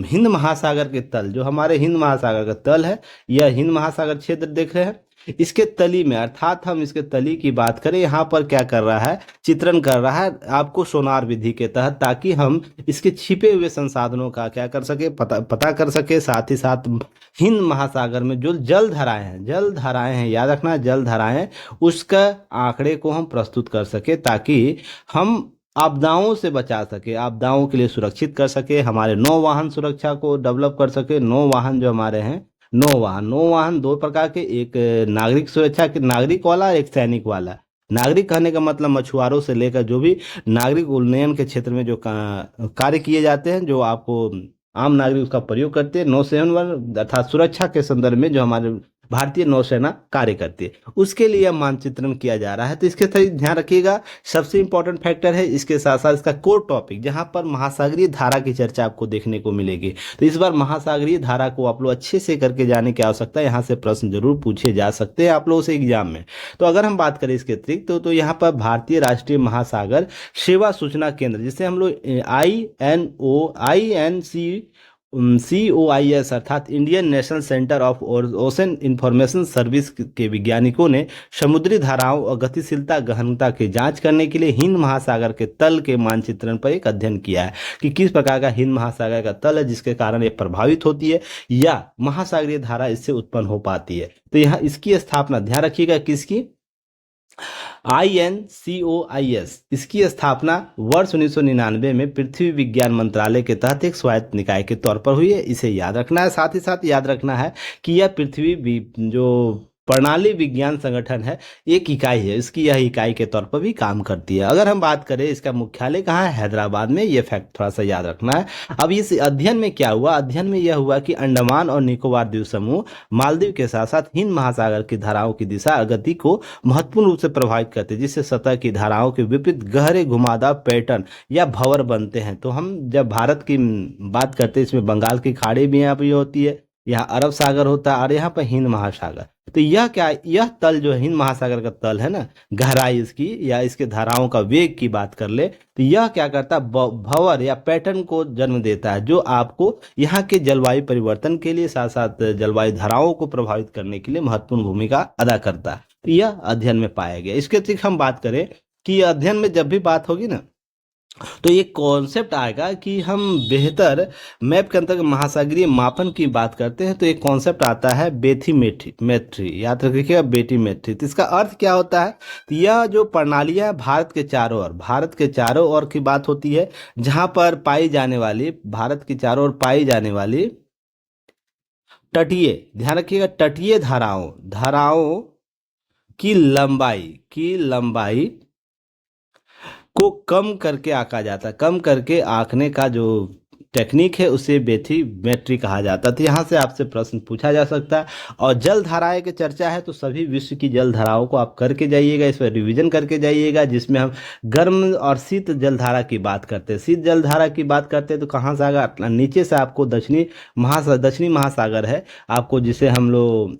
हिंद महासागर के तल, जो हमारे हिंद महासागर का तल है, यह हिंद महासागर क्षेत्र देख रहे हैं, इसके तली में, अर्थात हम इसके तली की बात करें, यहाँ पर क्या कर रहा है, चित्रण कर रहा है आपको सोनार विधि के तहत, ताकि हम इसके छिपे हुए संसाधनों का क्या कर सके, पता कर सके। साथ ही साथ हिंद महासागर में जो जल धाराएं हैं, याद रखना, जल धाराएं, उसका आंकड़े को हम प्रस्तुत कर सके, ताकि हम आपदाओं से बचा सके, आपदाओं के लिए सुरक्षित कर सके, हमारे नौवाहन सुरक्षा को डेवलप कर सके। नौवाहन जो हमारे हैं, नौवाहन दो प्रकार के, एक नागरिक सुरक्षा के, नागरिक वाला, एक सैनिक वाला। नागरिक कहने का मतलब मछुआरों से लेकर जो भी नागरिक उन्नयन के क्षेत्र में जो कार्य किए जाते हैं, जो आपको आम नागरिक उसका प्रयोग करते हैं। नौसेना अर्थात सुरक्षा के संदर्भ में जो हमारे भारतीय नौसेना कार्य करती है, उसके लिए मानचित्रण किया जा रहा है। तो इसके साथ ध्यान रखिएगा, सबसे इंपॉर्टेंट फैक्टर है। इसके साथ साथ इसका कोर टॉपिक, जहां पर महासागरीय धारा की चर्चा आपको देखने को मिलेगी। तो इस बार महासागरीय धारा को आप लोग अच्छे से करके जाने की आवश्यकता है। यहाँ से प्रश्न जरूर पूछे जा सकते हैं आप लोगों से एग्जाम में। तो अगर हम बात करें इसके अतिरिक्त, तो यहाँ पर भारतीय राष्ट्रीय महासागर सेवा सूचना केंद्र, जिसे हम लोग COIS अर्थात Indian national centre of ocean information service के वैज्ञानिकों ने समुद्री धाराओं और गतिशीलता गहनता की जांच करने के लिए हिंद महासागर के तल के मानचित्रण पर एक अध्ययन किया है, कि किस प्रकार का हिंद महासागर का तल है, जिसके कारण ये प्रभावित होती है या महासागरीय धारा इससे उत्पन्न हो पाती है। तो यहाँ इसकी स्थापना, ध्यान रखिएगा, किसकी? INCOIS। इसकी स्थापना वर्ष 1999 में पृथ्वी विज्ञान मंत्रालय के तहत एक स्वायत्त निकाय के तौर पर हुई है। इसे याद रखना है। साथ ही साथ याद रखना है कि यह जो प्रणाली विज्ञान संगठन है, एक इकाई है, इसकी यह इकाई के तौर पर भी काम करती है। अगर हम बात करें इसका मुख्यालय कहाँ है, हैदराबाद में, यह फैक्ट थोड़ा सा याद रखना है। अब इस अध्ययन में क्या हुआ? अध्ययन में यह हुआ कि अंडमान और निकोबार द्वीप समूह, मालदीव के साथ साथ हिंद महासागर की धाराओं की दिशा और गति को महत्वपूर्ण रूप से प्रभावित करते हैं, जिससे सतह की धाराओं के विपरीत गहरे घुमावदार पैटर्न या भंवर बनते हैं। तो हम जब भारत की बात करते हैं, इसमें बंगाल की खाड़ी भी यहाँ पर होती है, यहाँ अरब सागर होता है, और यहाँ पर हिंद महासागर। तो यह क्या, यह तल जो हिंद महासागर का तल है ना, गहराई इसकी या इसके धाराओं का वेग की बात कर ले, तो यह क्या करता है, भंवर या पैटर्न को जन्म देता है, जो आपको यहाँ के जलवायु परिवर्तन के लिए, साथ साथ जलवायु धाराओं को प्रभावित करने के लिए महत्वपूर्ण भूमिका अदा करता है। तो यह अध्ययन में पाया गया। इसके अतिरिक्त हम बात करें कि अध्ययन में जब भी बात होगी ना, तो ये कॉन्सेप्ट आएगा कि हम बेहतर मैप के अंतर्गत महासागरीय मापन की बात करते हैं, तो एक कॉन्सेप्ट आता है बेथीमेट्री। याद रखिएगा, बेथीमेट्री। तो इसका अर्थ क्या होता है? तो यह जो प्रणालियां भारत के चारों ओर की बात होती है, जहां पर पाई जाने वाली, भारत के चारों ओर पाई जाने वाली तटीय, ध्यान रखिएगा, तटीय धाराओं की लंबाई को कम करके आंका जाता है। कम करके आंकने का जो टेक्निक है, उसे बेथीमेट्री कहा जाता है। तो यहाँ से आपसे प्रश्न पूछा जा सकता है। और जल धाराएं की चर्चा है, तो सभी विश्व की जल धाराओं को आप करके जाइएगा, इस पर रिवीजन करके जाइएगा, जिसमें हम गर्म और शीत जल धारा की बात करते हैं। शीत जल धारा की बात करते हैं तो कहाँ से आएगा? नीचे से आपको दक्षिणी महासागर है, आपको जिसे हम लोग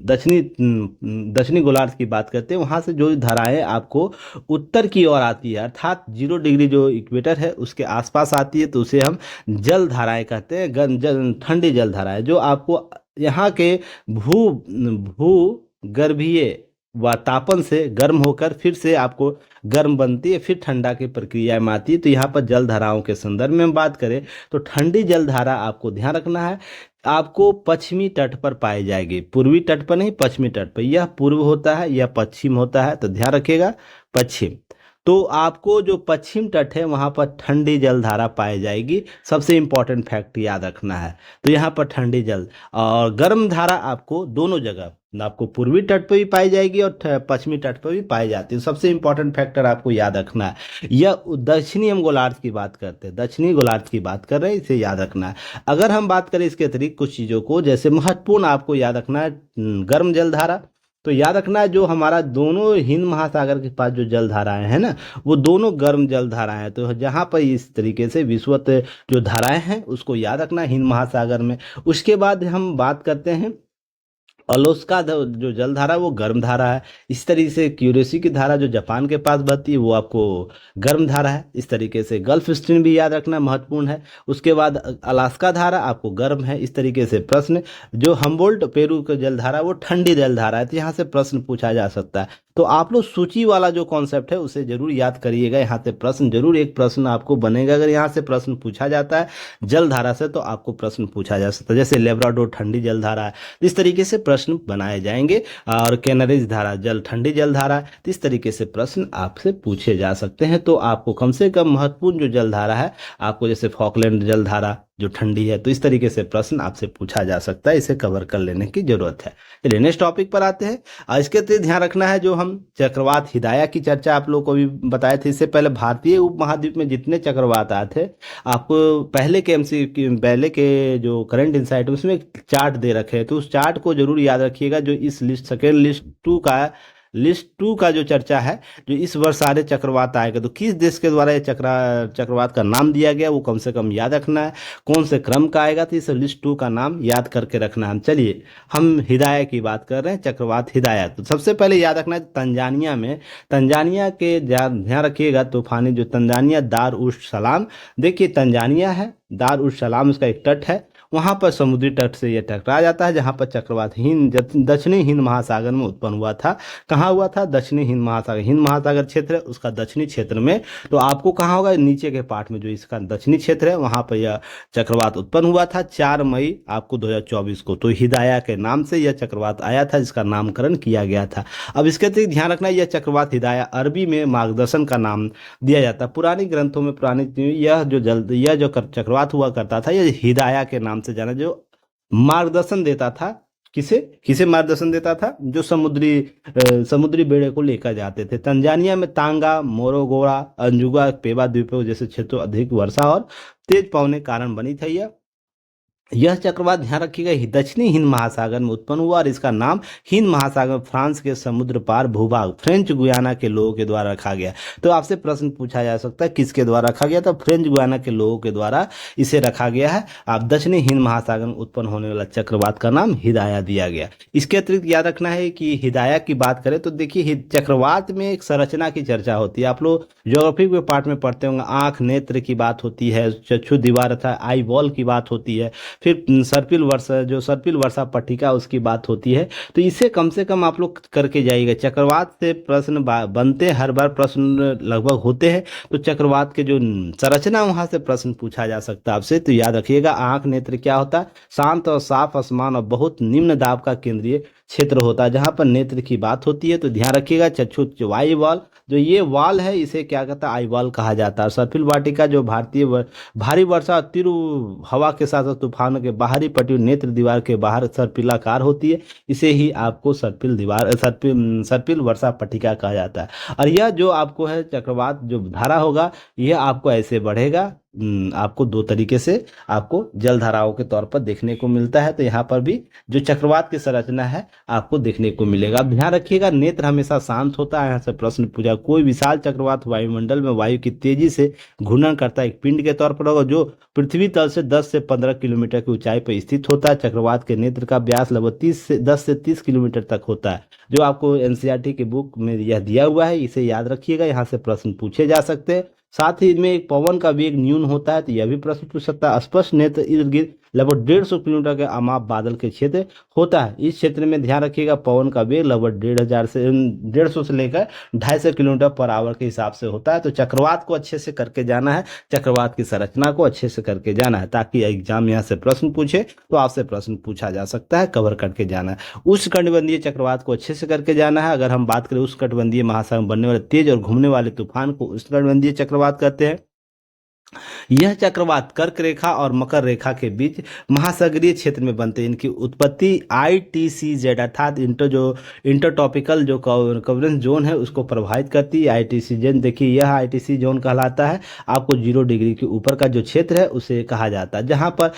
दक्षिणी गोलार्ध की बात करते हैं, वहाँ से जो धाराएं आपको उत्तर की ओर आती है, अर्थात 0 डिग्री जो इक्वेटर है उसके आसपास आती है, तो उसे हम जल धाराएं कहते हैं। ठंडी जल धाराएं जो आपको यहाँ के भूगर्भीय वातापन से गर्म होकर फिर से आपको गर्म बनती है, फिर ठंडा की प्रक्रिया में आती है। तो यहाँ पर जल धाराओं के संदर्भ में हम बात करें तो ठंडी जल धारा आपको ध्यान रखना है, आपको पश्चिमी तट पर पाई जाएगी, पूर्वी तट पर नहीं, पश्चिमी तट पर। यह पूर्व होता है, यह पश्चिम होता है, तो ध्यान रखिएगा, पश्चिम। तो आपको जो पश्चिम तट है वहां पर ठंडी जल धारा पाई जाएगी। सबसे इंपॉर्टेंट फैक्ट याद रखना है। तो यहाँ पर ठंडी जल और गर्म धारा आपको दोनों जगह, आपको पूर्वी तट पर भी पाई जाएगी और पश्चिमी तट पर भी पाई जाती है। सबसे इंपॉर्टेंट फैक्टर आपको याद रखना है। यह दक्षिणी हम गोलार्ध की बात करते हैं, दक्षिणी गोलार्ध की बात कर रहे हैं, इसे याद रखना है। अगर हम बात करें इसके अतिरिक्त कुछ चीज़ों को, जैसे महत्वपूर्ण आपको याद रखना है, गर्म जल धारा, तो याद रखना है जो हमारा दोनों हिंद महासागर के पास जो जलधाराएं हैं ना, वो दोनों गर्म जलधाराएं हैं। तो जहाँ पर इस तरीके से विषुवत जो धाराएं हैं उसको याद रखना है हिंद महासागर में। उसके बाद हम बात करते हैं अलोस्का जो जलधारा वो गर्म धारा है। इस तरीके से क्यूरेसी की धारा जो जापान के पास बहती है वो आपको गर्म धारा है। इस तरीके से गल्फ स्ट्रीम भी याद रखना महत्वपूर्ण है। उसके बाद अलास्का धारा आपको गर्म है। इस तरीके से प्रश्न जो हम्बोल्ट पेरू की जलधारा वो ठंडी जलधारा है, तो यहाँ से प्रश्न पूछा जा सकता है। तो आप लोग सूची वाला जो कॉन्सेप्ट है उसे जरूर याद करिएगा। यहाँ से प्रश्न जरूर एक प्रश्न आपको बनेगा। अगर यहाँ से प्रश्न पूछा जाता है जलधारा से तो आपको प्रश्न पूछा जा सकता है, जैसे लेब्राडोर ठंडी जलधारा है, इस तरीके से प्रश्न बनाए जाएंगे। और कैनरीज धारा जल ठंडी जलधारा है, तो इस तरीके से प्रश्न आपसे पूछे जा सकते हैं। तो आपको कम से कम महत्वपूर्ण जो जलधारा है आपको, जैसे फॉकलैंड जलधारा जो ठंडी है, तो इस तरीके से प्रश्न आपसे पूछा जा सकता है। इसे कवर कर लेने की जरूरत है। चलिए नेक्स्ट टॉपिक पर आते हैं। इसके अतिरिक्त ध्यान रखना है जो हम चक्रवात हिदाया की चर्चा आप लोग को भी बताए थे, इससे पहले भारतीय उपमहाद्वीप में जितने चक्रवात आए थे आपको पहले के जो करंट इनसाइट उसमें एक चार्ट दे रखे हैं, तो उस चार्ट को जरूर याद रखिएगा। जो इस लिस्ट सेकेंड लिस्ट टू का जो चर्चा है, जो इस वर्ष सारे चक्रवात आएगा, तो किस देश के द्वारा ये चक्रवात का नाम दिया गया वो कम से कम याद रखना है। कौन से क्रम का आएगा, तो इस लिस्ट टू का नाम याद करके रखना है। चलिए हम हिदाया की बात कर रहे हैं, चक्रवात हिदाया। तो सबसे पहले याद रखना है तंजानिया के ध्यान रखिएगा तूफानी जो तंजानिया दार उस सलाम, देखिए तंजानिया है, दार उस सलाम उसका एक तट है, वहां पर समुद्री तट से यह टकरा जाता है, जहां पर चक्रवात दक्षिणी हिंद महासागर में उत्पन्न हुआ था। कहाँ हुआ था? दक्षिणी हिंद महासागर क्षेत्र है उसका दक्षिणी क्षेत्र में। तो आपको कहाँ होगा? नीचे के पार्ट में जो इसका दक्षिणी क्षेत्र है वहां पर यह चक्रवात उत्पन्न हुआ था 4 मई आपको 2024 को। तो हिदाया के नाम से यह चक्रवात आया था, जिसका नामकरण किया गया था। अब इसके अतिरिक्त ध्यान रखना यह चक्रवात हिदाया अरबी में मार्गदर्शन का नाम दिया जाता है। पुरानी ग्रंथों में यह जो चक्रवात हुआ करता था यह हिदाया के नाम से जाना, जो मार्गदर्शन देता था। किसे किसे मार्गदर्शन देता था? जो समुद्री बेड़े को लेकर जाते थे। तंजानिया में तांगा, मोरोगोरा, अंजुगा, पेबा द्वीपों जैसे क्षेत्रों अधिक वर्षा और तेज पवन के कारण बनी थी। यह चक्रवात ध्यान रखिएगा दक्षिणी हिंद महासागर में उत्पन्न हुआ और इसका नाम हिंद महासागर फ्रांस के समुद्र पार भूभाग फ्रेंच गुयाना के लोगों के द्वारा रखा गया। तो आपसे प्रश्न पूछा जा सकता है किसके द्वारा रखा गया? तो फ्रेंच गुयाना के लोगों के द्वारा इसे रखा गया है। आप दक्षिणी हिंद महासागर में उत्पन्न होने वाला चक्रवात का नाम हिदाया दिया गया। इसके अतिरिक्त याद रखना है कि हिदाया की बात करें तो देखिए चक्रवात में एक संरचना की चर्चा होती है। आप लोग ज्योग्राफी के पार्ट में पढ़ते होंगे, आंख नेत्र की बात होती है, चक्षु दीवार अर्थात आई बॉल की बात होती है, फिर सर्पिल वर्षा पट्टिका उसकी बात होती है। तो इसे कम से कम आप लोग करके जाइएगा। चक्रवात से प्रश्न बनते हैं, हर बार प्रश्न लगभग होते हैं। तो चक्रवात के जो संरचना वहां से प्रश्न पूछा जा सकता है आपसे। तो याद रखिएगा आंख नेत्र क्या होता है? शांत और साफ आसमान और बहुत निम्न दाब का केंद्रीय क्षेत्र होता है, जहां पर नेत्र की बात होती है। तो ध्यान रखिएगा चक्षु आई बॉल, जो ये वाल है इसे क्या कहता है? आई बॉल कहा जाता है। सर्पिल वाटिका जो भारी वर्षा तीव्र हवा के साथ तूफानों के बाहरी पट्टी नेत्र दीवार के बाहर सर्पिलाकार होती है, इसे ही आपको सर्पिल वर्षा पट्टिका कहा जाता है। और यह जो आपको है चक्रवात जो धारा होगा यह आपको ऐसे बढ़ेगा, आपको दो तरीके से आपको जल धाराओं के तौर पर देखने को मिलता है। तो यहाँ पर भी जो चक्रवात की संरचना है आपको देखने को मिलेगा। अब ध्यान रखिएगा नेत्र हमेशा शांत होता है। यहाँ से प्रश्न पूछा कोई विशाल चक्रवात वायुमंडल में वायु की तेजी से घूर्णन करता है एक पिंड के तौर पर होगा, जो पृथ्वी तल से 10 से 15 किलोमीटर की ऊंचाई पर स्थित होता है। चक्रवात के नेत्र का व्यास लगभग 10 से 30 किलोमीटर तक होता है, जो आपको एनसीईआरटी की बुक में यह दिया हुआ है। इसे याद रखिएगा, यहाँ से प्रश्न पूछे जा सकते हैं। साथ ही में एक पवन का वेग न्यून होता है, तो यह भी प्रश्न पूछ सकता है। स्पष्ट नेत्र इर्द गिर्द लगभग 150 किलोमीटर के अमाप बादल के क्षेत्र होता है। इस क्षेत्र में ध्यान रखिएगा पवन का वेग लगभग 150 से लेकर 250 किलोमीटर पर आवर के हिसाब से होता है। तो चक्रवात को अच्छे से करके जाना है, चक्रवात की संरचना को अच्छे से करके जाना है, ताकि एग्जाम यहाँ से प्रश्न पूछे तो आपसे प्रश्न पूछा जा सकता है, कवर करके जाना है। उष्णकटिबंधीय चक्रवात को अच्छे से करके जाना है। अगर हम बात करें उष्णकटिबंधीय महासागर में बनने वाले तेज और घूमने वाले तूफान को उष्णकटिबंधीय चक्रवात कहते हैं। यह चक्रवात कर्क रेखा और मकर रेखा के बीच महासागरीय क्षेत्र में बनते हैं। इनकी उत्पत्ति ITCZ अर्थात इंटरटॉपिकल जो कवरेंस जोन है उसको प्रभावित करती है। ITC जोन देखिए यह ITC जोन कहलाता है। आपको 0 डिग्री के ऊपर का जो क्षेत्र है उसे कहा जाता है, जहां पर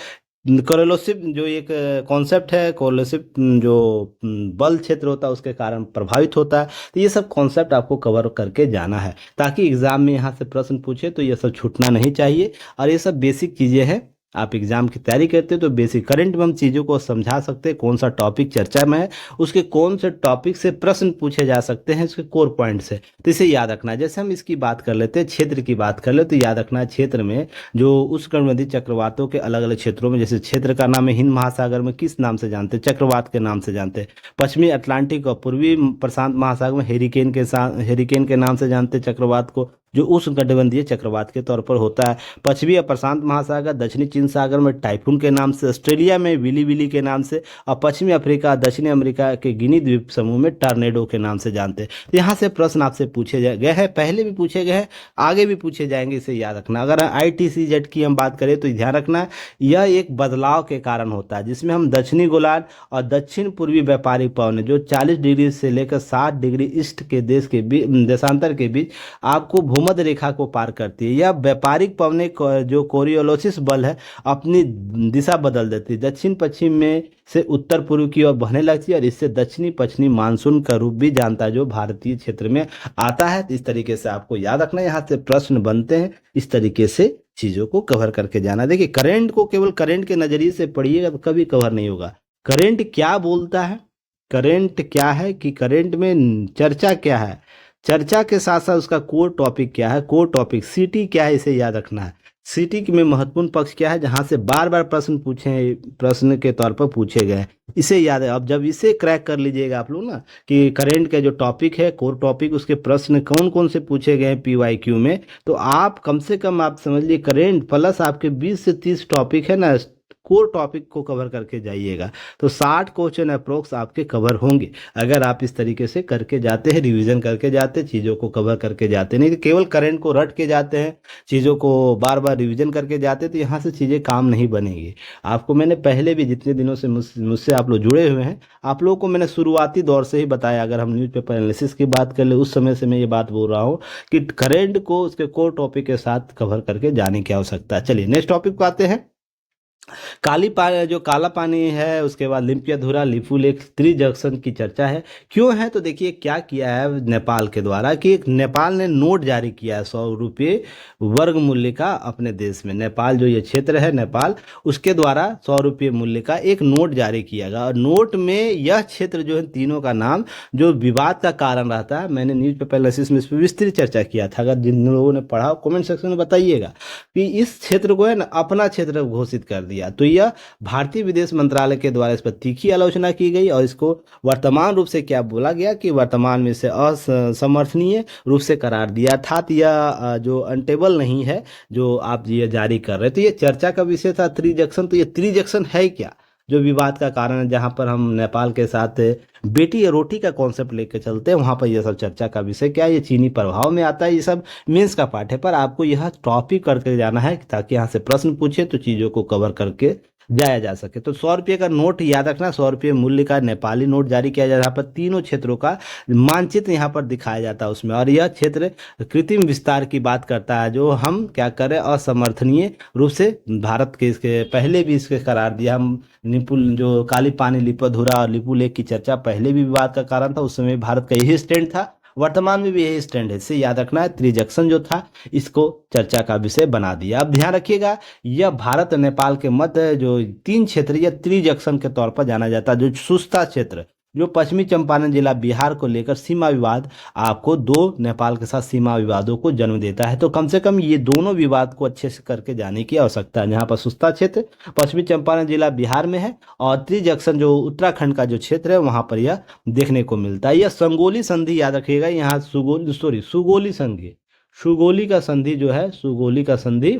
कोरोलोसिव जो एक कॉन्सेप्ट है, कोरोलोसिव जो बल क्षेत्र होता है उसके कारण प्रभावित होता है। तो ये सब कॉन्सेप्ट आपको कवर करके जाना है ताकि एग्जाम में यहाँ से प्रश्न पूछे तो ये सब छूटना नहीं चाहिए। और ये सब बेसिक चीज़ें हैं, आप एग्जाम की तैयारी करते हो तो बेसिक करंट में हम चीज़ों को समझा सकते हैं, कौन सा टॉपिक चर्चा में है, उसके कौन से टॉपिक से प्रश्न पूछे जा सकते हैं, उसके कोर पॉइंट से। तो इसे याद रखना है। जैसे हम इसकी बात कर लेते हैं, क्षेत्र की बात कर ले तो याद रखना है क्षेत्र में जो उष्णकटिबंधीय चक्रवातों के अलग अलग क्षेत्रों में, जैसे क्षेत्र का नाम है हिंद महासागर में किस नाम से जानते हैं, चक्रवात के नाम से जानते हैं। पश्चिमी अटलांटिक और पूर्वी प्रशांत महासागर में हेरिकेन के नाम से जानते हैं चक्रवात को, जो उष्णकटिबंधीय चक्रवात के तौर पर होता है। पश्चिमी प्रशांत महासागर, दक्षिणी चीन सागर में टाइफून के नाम से, ऑस्ट्रेलिया में विली विली के नाम से, और पश्चिमी अफ्रीका, दक्षिणी अमेरिका के गिनी द्वीप समूह में टॉर्नेडो के नाम से जानते हैं। तो यहाँ से प्रश्न आपसे पूछे गए हैं, पहले भी पूछे गए हैं, आगे भी पूछे जाएंगे, इसे याद रखना। अगर ITCZ की हम बात करें तो ध्यान रखना यह एक बदलाव के कारण होता है जिसमें हम दक्षिणी गोलार्ध और दक्षिण पूर्वी व्यापारिक पवन जो 40 डिग्री से लेकर 60 डिग्री ईस्ट के देशांतर के बीच आपको भूमध्य रेखा को पार करती है। यह व्यापारिक पवनें जो कोरियोलिस बल है अपनी दिशा बदल देती है, दक्षिण पश्चिम में से उत्तर पूर्व की ओर बहने लगती है और इससे दक्षिणी पश्चिमी मानसून का रूप भी जानता है जो भारतीय क्षेत्र में आता है। इस तरीके से आपको याद रखना है, यहाँ से प्रश्न बनते हैं, इस तरीके से चीजों को कवर करके जाना। देखिए करंट को केवल करंट के नजरिए से पढ़िएगा तो कभी कवर नहीं होगा। करंट क्या बोलता है, करंट क्या है कि करंट में चर्चा क्या है, चर्चा के साथ साथ उसका कोर टॉपिक क्या है, कोर टॉपिक सीटी क्या है, इसे याद रखना है। सीटी में महत्वपूर्ण पक्ष क्या है जहां से बार बार प्रश्न के तौर पर पूछे गए, इसे याद है। अब जब इसे क्रैक कर लीजिएगा आप लोग ना कि करंट का जो टॉपिक है, कोर टॉपिक, उसके प्रश्न कौन कौन से पूछे गए हैं PYQ में, तो आप कम से कम आप समझ लीजिए करंट प्लस आपके 20 से 30 टॉपिक है ना, कोर टॉपिक को कवर करके जाइएगा तो 60 क्वेश्चन अप्रोक्स आपके कवर होंगे अगर आप इस तरीके से करके जाते हैं, रिवीजन करके जाते हैं, चीज़ों को कवर करके जाते हैं। नहीं तो केवल करंट को रट के जाते हैं, चीज़ों को बार बार रिवीजन करके जाते हैं तो यहाँ से चीज़ें काम नहीं बनेगी। आपको मैंने पहले भी जितने दिनों से मुझसे आप लोग जुड़े हुए हैं, आप लोगों को मैंने शुरुआती दौर से ही बताया, अगर हम न्यूज़पेपर एनालिसिस की बात कर ले उस समय से मैं ये बात बोल रहा हूँ कि करंट को उसके कोर टॉपिक के साथ कवर करके जाने की आवश्यकता है। चलिए नेक्स्ट टॉपिक को आते हैं। जो काला पानी है, उसके बाद लिम्पियाधुरा, लिपू लेक, त्रिजंक्शन की चर्चा है। क्यों है तो देखिए क्या किया है नेपाल के द्वारा कि एक नेपाल ने नोट जारी किया है 100 रुपये वर्ग मूल्य का अपने देश में। नेपाल जो ये क्षेत्र है नेपाल, उसके द्वारा 100 रुपये मूल्य का एक नोट जारी किया गया और नोट में यह क्षेत्र जो है तीनों का नाम जो विवाद का कारण रहता है, मैंने न्यूज पेपर एनालिसिस में इस पर विस्तृत चर्चा किया था, अगर जिन लोगों ने पढ़ा कमेंट सेक्शन में बताइएगा कि इस क्षेत्र को है ना अपना क्षेत्र घोषित कर दिया। तो यह भारतीय विदेश मंत्रालय के द्वारा इस पर तीखी आलोचना की गई और इसको वर्तमान रूप से क्या बोला गया कि वर्तमान में इसे असमर्थनीय रूप से करार दिया था। तो यह जो अनटेबल नहीं है जो आप ये जारी कर रहे, तो ये चर्चा का विषय था त्रिजंक्शन। तो ये त्रिजंक्शन है क्या जो विवाद का कारण है, जहां पर हम नेपाल के साथ बेटी या रोटी का कॉन्सेप्ट लेकर चलते हैं, वहां पर यह सब चर्चा का विषय क्या है, ये चीनी प्रभाव में आता है। ये सब मेंस का पार्ट है, पर आपको यह टॉपिक करके जाना है ताकि यहाँ से प्रश्न पूछे तो चीज़ों को कवर करके जाया जा सके। तो 100 रुपये का नोट याद रखना, 100 रुपये मूल्य का नेपाली नोट जारी किया जाता है। यहाँ पर तीनों क्षेत्रों का मानचित्र यहाँ पर दिखाया जाता है उसमें, और यह क्षेत्र कृत्रिम विस्तार की बात करता है जो हम क्या करें असमर्थनीय रूप से भारत के इसके पहले भी इसके करार दिया। हम जो काली पानी, लिपियाधुरा और लिपू लेक की चर्चा पहले भी विवाद का कारण था, उस समय भारत का यही स्टैंड था, वर्तमान में भी यही स्टैंड है। इससे याद रखना है त्रिजंक्शन जो था इसको चर्चा का विषय बना दिया। अब ध्यान रखिएगा यह भारत और नेपाल के मध्य जो 3 क्षेत्र या त्रिजंक्शन के तौर पर जाना जाता है, जो सुस्ता क्षेत्र जो पश्चिमी चंपारण जिला बिहार को लेकर सीमा विवाद आपको 2 नेपाल के साथ सीमा विवादों को जन्म देता है। तो कम से कम ये दोनों विवाद को अच्छे से करके जाने की आवश्यकता है। यहाँ पर सुस्ता क्षेत्र पश्चिमी चंपारण जिला बिहार में है और त्रिजंक्शन जो उत्तराखंड का जो क्षेत्र है वहाँ पर यह देखने को मिलता है। यह संगोली संधि याद रखिएगा, यहाँ सुगोली संधि, सुगोली का संधि जो है, सुगोली का संधि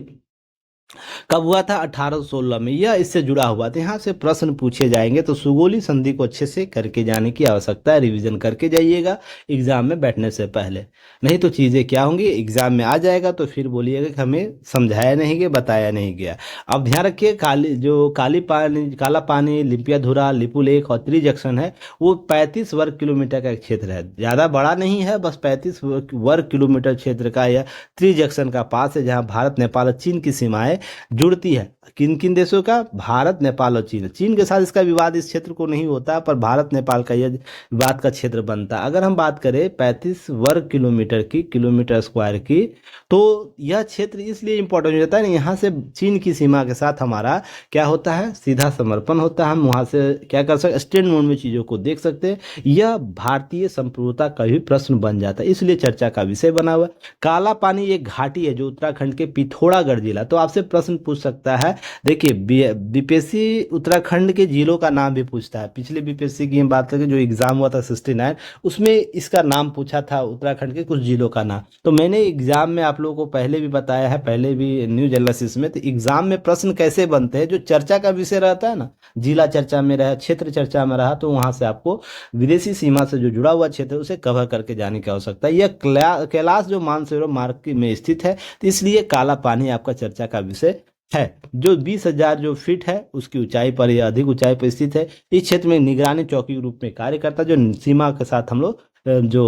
कब हुआ था 1816 में, यह इससे जुड़ा हुआ था। यहाँ से प्रश्न पूछे जाएंगे तो सुगोली संधि को अच्छे से करके जाने की आवश्यकता है, रिवीजन करके जाइएगा एग्जाम में बैठने से पहले, नहीं तो चीज़ें क्या होंगी एग्जाम में आ जाएगा तो फिर बोलिएगा कि हमें समझाया नहीं गया, बताया नहीं गया। अब ध्यान रखिए काला पानी, लिम्पियाधुरा, लिपू लेक और त्रिजंक्शन है वो 35 वर्ग किलोमीटर का एक क्षेत्र है, ज़्यादा बड़ा नहीं है, बस 35 वर्ग किलोमीटर क्षेत्र का यह त्रिजंक्शन का पास है, जहाँ भारत नेपाल और चीन की सीमाएं जुड़ती है। किन किन देशों का? भारत, नेपाल और चीन। चीन के साथ इसका विवाद इस क्षेत्र को नहीं होता, पर भारत नेपाल का यह विवाद का क्षेत्र बनता है। अगर हम बात करें 35 वर्ग किलोमीटर की, किलोमीटर स्क्वायर की, तो यह क्षेत्र इसलिए इंपॉर्टेंट हो जाता है ना, यहाँ से चीन की सीमा के साथ हमारा क्या होता है? सीधा समर्पण होता है। हम वहाँ से क्या कर सकते? स्टैंड मोड में चीज़ों को देख सकते हैं। यह भारतीय संप्रभुता का भी प्रश्न बन जाता है, इसलिए चर्चा का विषय बना हुआ है। काला पानी एक घाटी है जो उत्तराखंड के पिथौरागढ़ जिला, तो आपसे प्रश्न पूछ सकता है। देखिए बीपीएससी उत्तराखंड के जिलों का नाम भी पूछता है। पिछले बीपीएससी की हम बात करें, जो एग्जाम हुआ था 69, उसमें इसका नाम पूछा था, उत्तराखंड के कुछ जिलों का नाम। तो मैंने एग्जाम में आप लोगों को पहले भी बताया है, पहले भी न्यूज एनालिसिस में। तो एग्जाम में प्रश्न कैसे बनते हैं? जो चर्चा का विषय रहता है ना, जिला चर्चा में रहा, क्षेत्र चर्चा में रहा, तो वहां से आपको विदेशी सीमा से जो जुड़ा हुआ क्षेत्र है उसे कवर करके जाने की आवश्यकता है। यह कैलाश जो मानसरोवर मार्ग में स्थित है, तो इसलिए काला पानी आपका चर्चा का विषय है। जो 20,000 जो फीट है उसकी ऊंचाई पर, या अधिक ऊंचाई पर स्थित है। इस क्षेत्र में निगरानी चौकी के रूप में कार्य करता है, जो सीमा के साथ हम लोग जो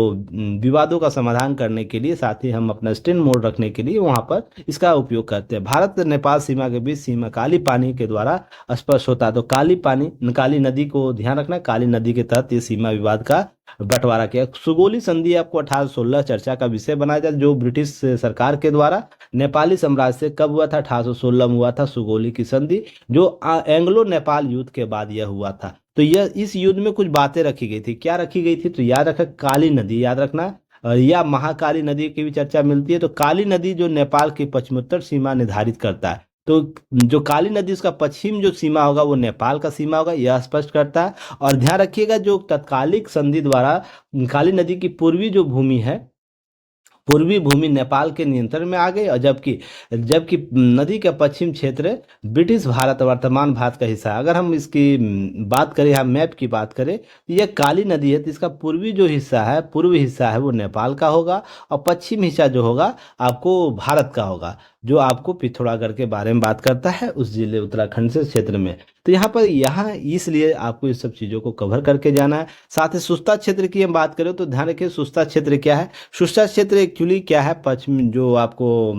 विवादों का समाधान करने के लिए, साथ ही हम अपना स्टैंड मोड रखने के लिए वहां पर इसका उपयोग करते हैं। भारत नेपाल सीमा के बीच सीमा काली पानी के द्वारा स्पष्ट होता है। तो काली पानी, काली नदी को ध्यान रखना, काली नदी के तहत ये सीमा विवाद का बंटवारा किया। सुगोली संधि आपको 1816 चर्चा का विषय बनाया जाए, जो ब्रिटिश सरकार के द्वारा नेपाली साम्राज्य से कब हुआ था? 1816 में हुआ था सुगोली की संधि, जो एंग्लो नेपाल युद्ध के बाद यह हुआ था। तो यह इस युद्ध में कुछ बातें रखी गई थी। क्या रखी गई थी? तो याद रखा, काली नदी याद रखना, या महाकाली नदी की भी चर्चा मिलती है। तो काली नदी जो नेपाल की पश्चिमोत्तर सीमा निर्धारित करता है, तो जो काली नदी उसका पश्चिम जो सीमा होगा वो नेपाल का सीमा होगा, यह स्पष्ट करता है। और ध्यान रखिएगा, जो तत्कालिक संधि द्वारा काली नदी की पूर्वी जो भूमि है, पूर्वी भूमि नेपाल के नियंत्रण में आ गई, और जबकि जबकि नदी का पश्चिम क्षेत्र ब्रिटिश भारत, वर्तमान भारत का हिस्सा है। अगर हम इसकी बात करें, यहाँ मैप की बात करें, तो यह काली नदी है, तो इसका पूर्वी जो हिस्सा है, पूर्वी हिस्सा है वो नेपाल का होगा, और पश्चिम हिस्सा जो होगा आपको भारत का होगा, जो आपको पिथौरागढ़ के बारे में बात करता है, उस जिले उत्तराखंड से क्षेत्र में। तो यहाँ इसलिए आपको इस सब चीज़ों को कवर करके जाना है। साथ ही सुस्ता क्षेत्र की हम बात करें, तो ध्यान रखिए सुस्ता क्षेत्र क्या है। सुस्ता क्षेत्र एक्चुअली क्या है? पश्चिम जो आपको